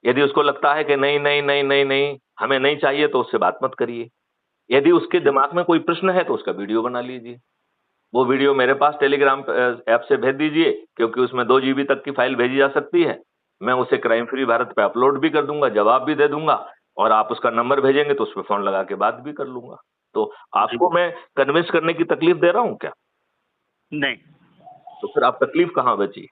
Speaker 2: यदि उसको लगता है कि नहीं नहीं नहीं नहीं नहीं हमें नहीं चाहिए, तो उससे बात मत करिए। यदि उसके दिमाग में कोई प्रश्न है तो उसका वीडियो बना लीजिए। वो वीडियो मेरे पास टेलीग्राम ऐप से भेज दीजिए, क्योंकि उसमें 2 GB तक की फाइल भेजी जा सकती है। मैं उसे क्राइम फ्री भारत पे अपलोड भी कर दूंगा, जवाब भी दे दूंगा, और आप उसका नंबर भेजेंगे तो उस पर फोन लगा के बात भी कर लूंगा। तो आपको मैं कन्विंस करने की तकलीफ दे रहा हूं क्या?
Speaker 1: नहीं।
Speaker 2: तो फिर आप तकलीफ कहां बची?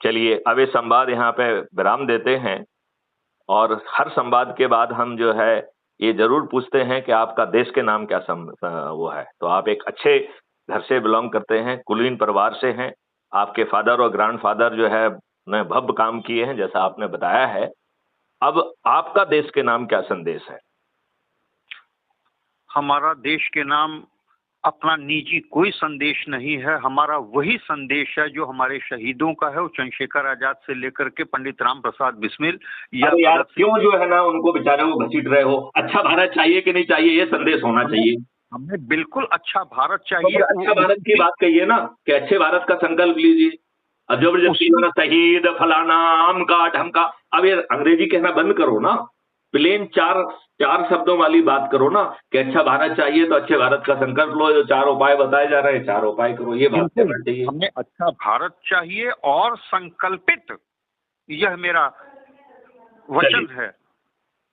Speaker 2: चलिए अब ये संवाद यहाँ पे विराम देते हैं, और हर संवाद के बाद हम जो है ये जरूर पूछते हैं कि आपका देश के नाम क्या वो है। तो आप एक अच्छे घर से बिलोंग करते हैं, कुलीन परिवार से हैं, आपके फादर और ग्रैंडफादर जो है ने भव्य काम किए हैं जैसा आपने बताया है। अब आपका देश के नाम क्या संदेश है?
Speaker 1: हमारा देश के नाम अपना निजी कोई संदेश नहीं है, हमारा वही संदेश है जो हमारे शहीदों का है, वो चंद्रशेखर आजाद से लेकर के पंडित राम प्रसाद बिस्मिल या
Speaker 2: अरे यार क्यों जो है ना उनको बेचारे वो घसीट रहे हो? अच्छा भारत चाहिए कि नहीं चाहिए, ये संदेश होना चाहिए।
Speaker 1: हमें बिल्कुल अच्छा भारत
Speaker 2: तो
Speaker 1: चाहिए।
Speaker 2: अच्छा भारत की बात कहिए ना, कि अच्छे भारत का संकल्प लीजिए। अब जबरदस्ती ना शहीद फलाना अमका ढमका, अब ये अंग्रेजी कहना बंद करो ना, प्लेन चार शब्दों वाली बात करो ना, कि अच्छा भारत चाहिए तो अच्छे भारत का संकल्प लो, जो 4 उपाय बताए जा रहे हैं 4 उपाय करो, ये बात करना चाहिए।
Speaker 1: हमें अच्छा भारत चाहिए और संकल्पित, यह मेरा वचन है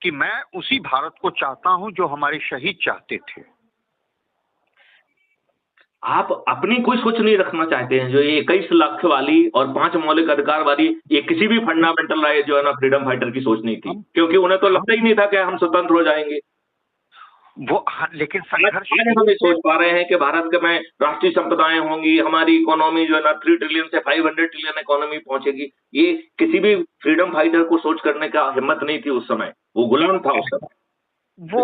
Speaker 1: कि मैं उसी भारत को चाहता हूं जो हमारे शहीद चाहते थे।
Speaker 2: आप अपनी कोई सोच नहीं रखना चाहते हैं, जो ये 21 लाख वाली और 5 मौलिक अधिकार वाली, ये किसी भी फंडामेंटल राइट जो है ना फ्रीडम फाइटर की सोच नहीं थी, क्योंकि उन्हें तो लगता ही नहीं था कि हम स्वतंत्र हो जाएंगे।
Speaker 1: वो लेकिन संघर्ष
Speaker 2: आज हम नहीं सोच पा रहे हैं कि भारत के में राष्ट्रीय संपदाएं होंगी, हमारी इकोनॉमी जो है ना 3 ट्रिलियन से 500 ट्रिलियन इकोनॉमी पहुंचेगी। ये किसी भी फ्रीडम फाइटर को सोच करने का हिम्मत नहीं थी उस समय, वो गुलाम था उस समय।
Speaker 1: वो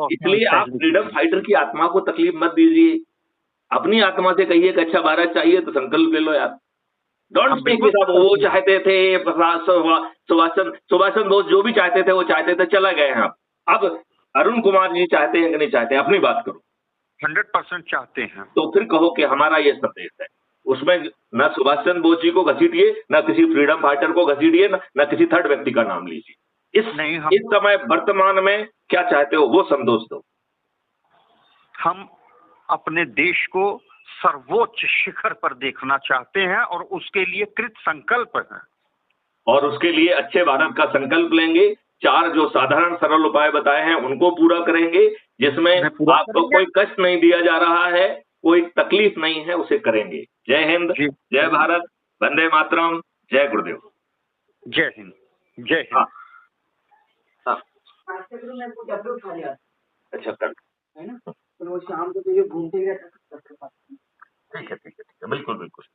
Speaker 2: इसलिए आप फ्रीडम फाइटर की आत्मा को तकलीफ मत दीजिए, अपनी आत्मा से कहिए कि अच्छा भारत चाहिए तो संकल्प ले लो यार। डोंट स्पीक विद वो चाहते थे सुभाष बोस जो भी चाहते थे वो चाहते थे, चला गए हैं। अब अरुण कुमार जी चाहते हैं कि नहीं चाहते, अपनी बात करो।
Speaker 1: 100% चाहते हैं।
Speaker 2: तो फिर कहो कि हमारा ये संदेश है, उसमें न सुभाष चंद्र बोस जी को घसीटिए, न किसी फ्रीडम फाइटर को घसीटिए, न किसी थर्ड व्यक्ति का नाम लीजिए। इस समय वर्तमान में क्या चाहते हो वो संदेश दो।
Speaker 1: हम अपने देश को सर्वोच्च शिखर पर देखना चाहते हैं और उसके लिए कृत संकल्प है,
Speaker 2: और उसके लिए अच्छे भारत का संकल्प लेंगे। 4 जो साधारण सरल उपाय बताए हैं उनको पूरा करेंगे, जिसमें आपको कोई कष्ट नहीं दिया जा रहा है, कोई तकलीफ नहीं है, उसे करेंगे। जय हिंद, जय भारत, वंदे मातरम, जय गुरुदेव।
Speaker 1: जय हिंद, जय हिंद।
Speaker 2: अच्छा कर
Speaker 3: है ना, तो वो शाम को तो ये घूमते ही रहता था।
Speaker 2: ठीक है, बिल्कुल बिल्कुल।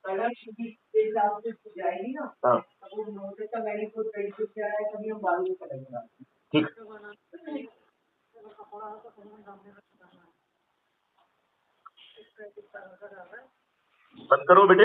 Speaker 3: अगर किसी के हिसाब से जाएगी ना,
Speaker 2: हाँ
Speaker 3: तो वो नोटिस का मैंने खुद पेंट किया है, कभी हम बालू में करेंगे।
Speaker 2: ठीक, बंद करो बेटे।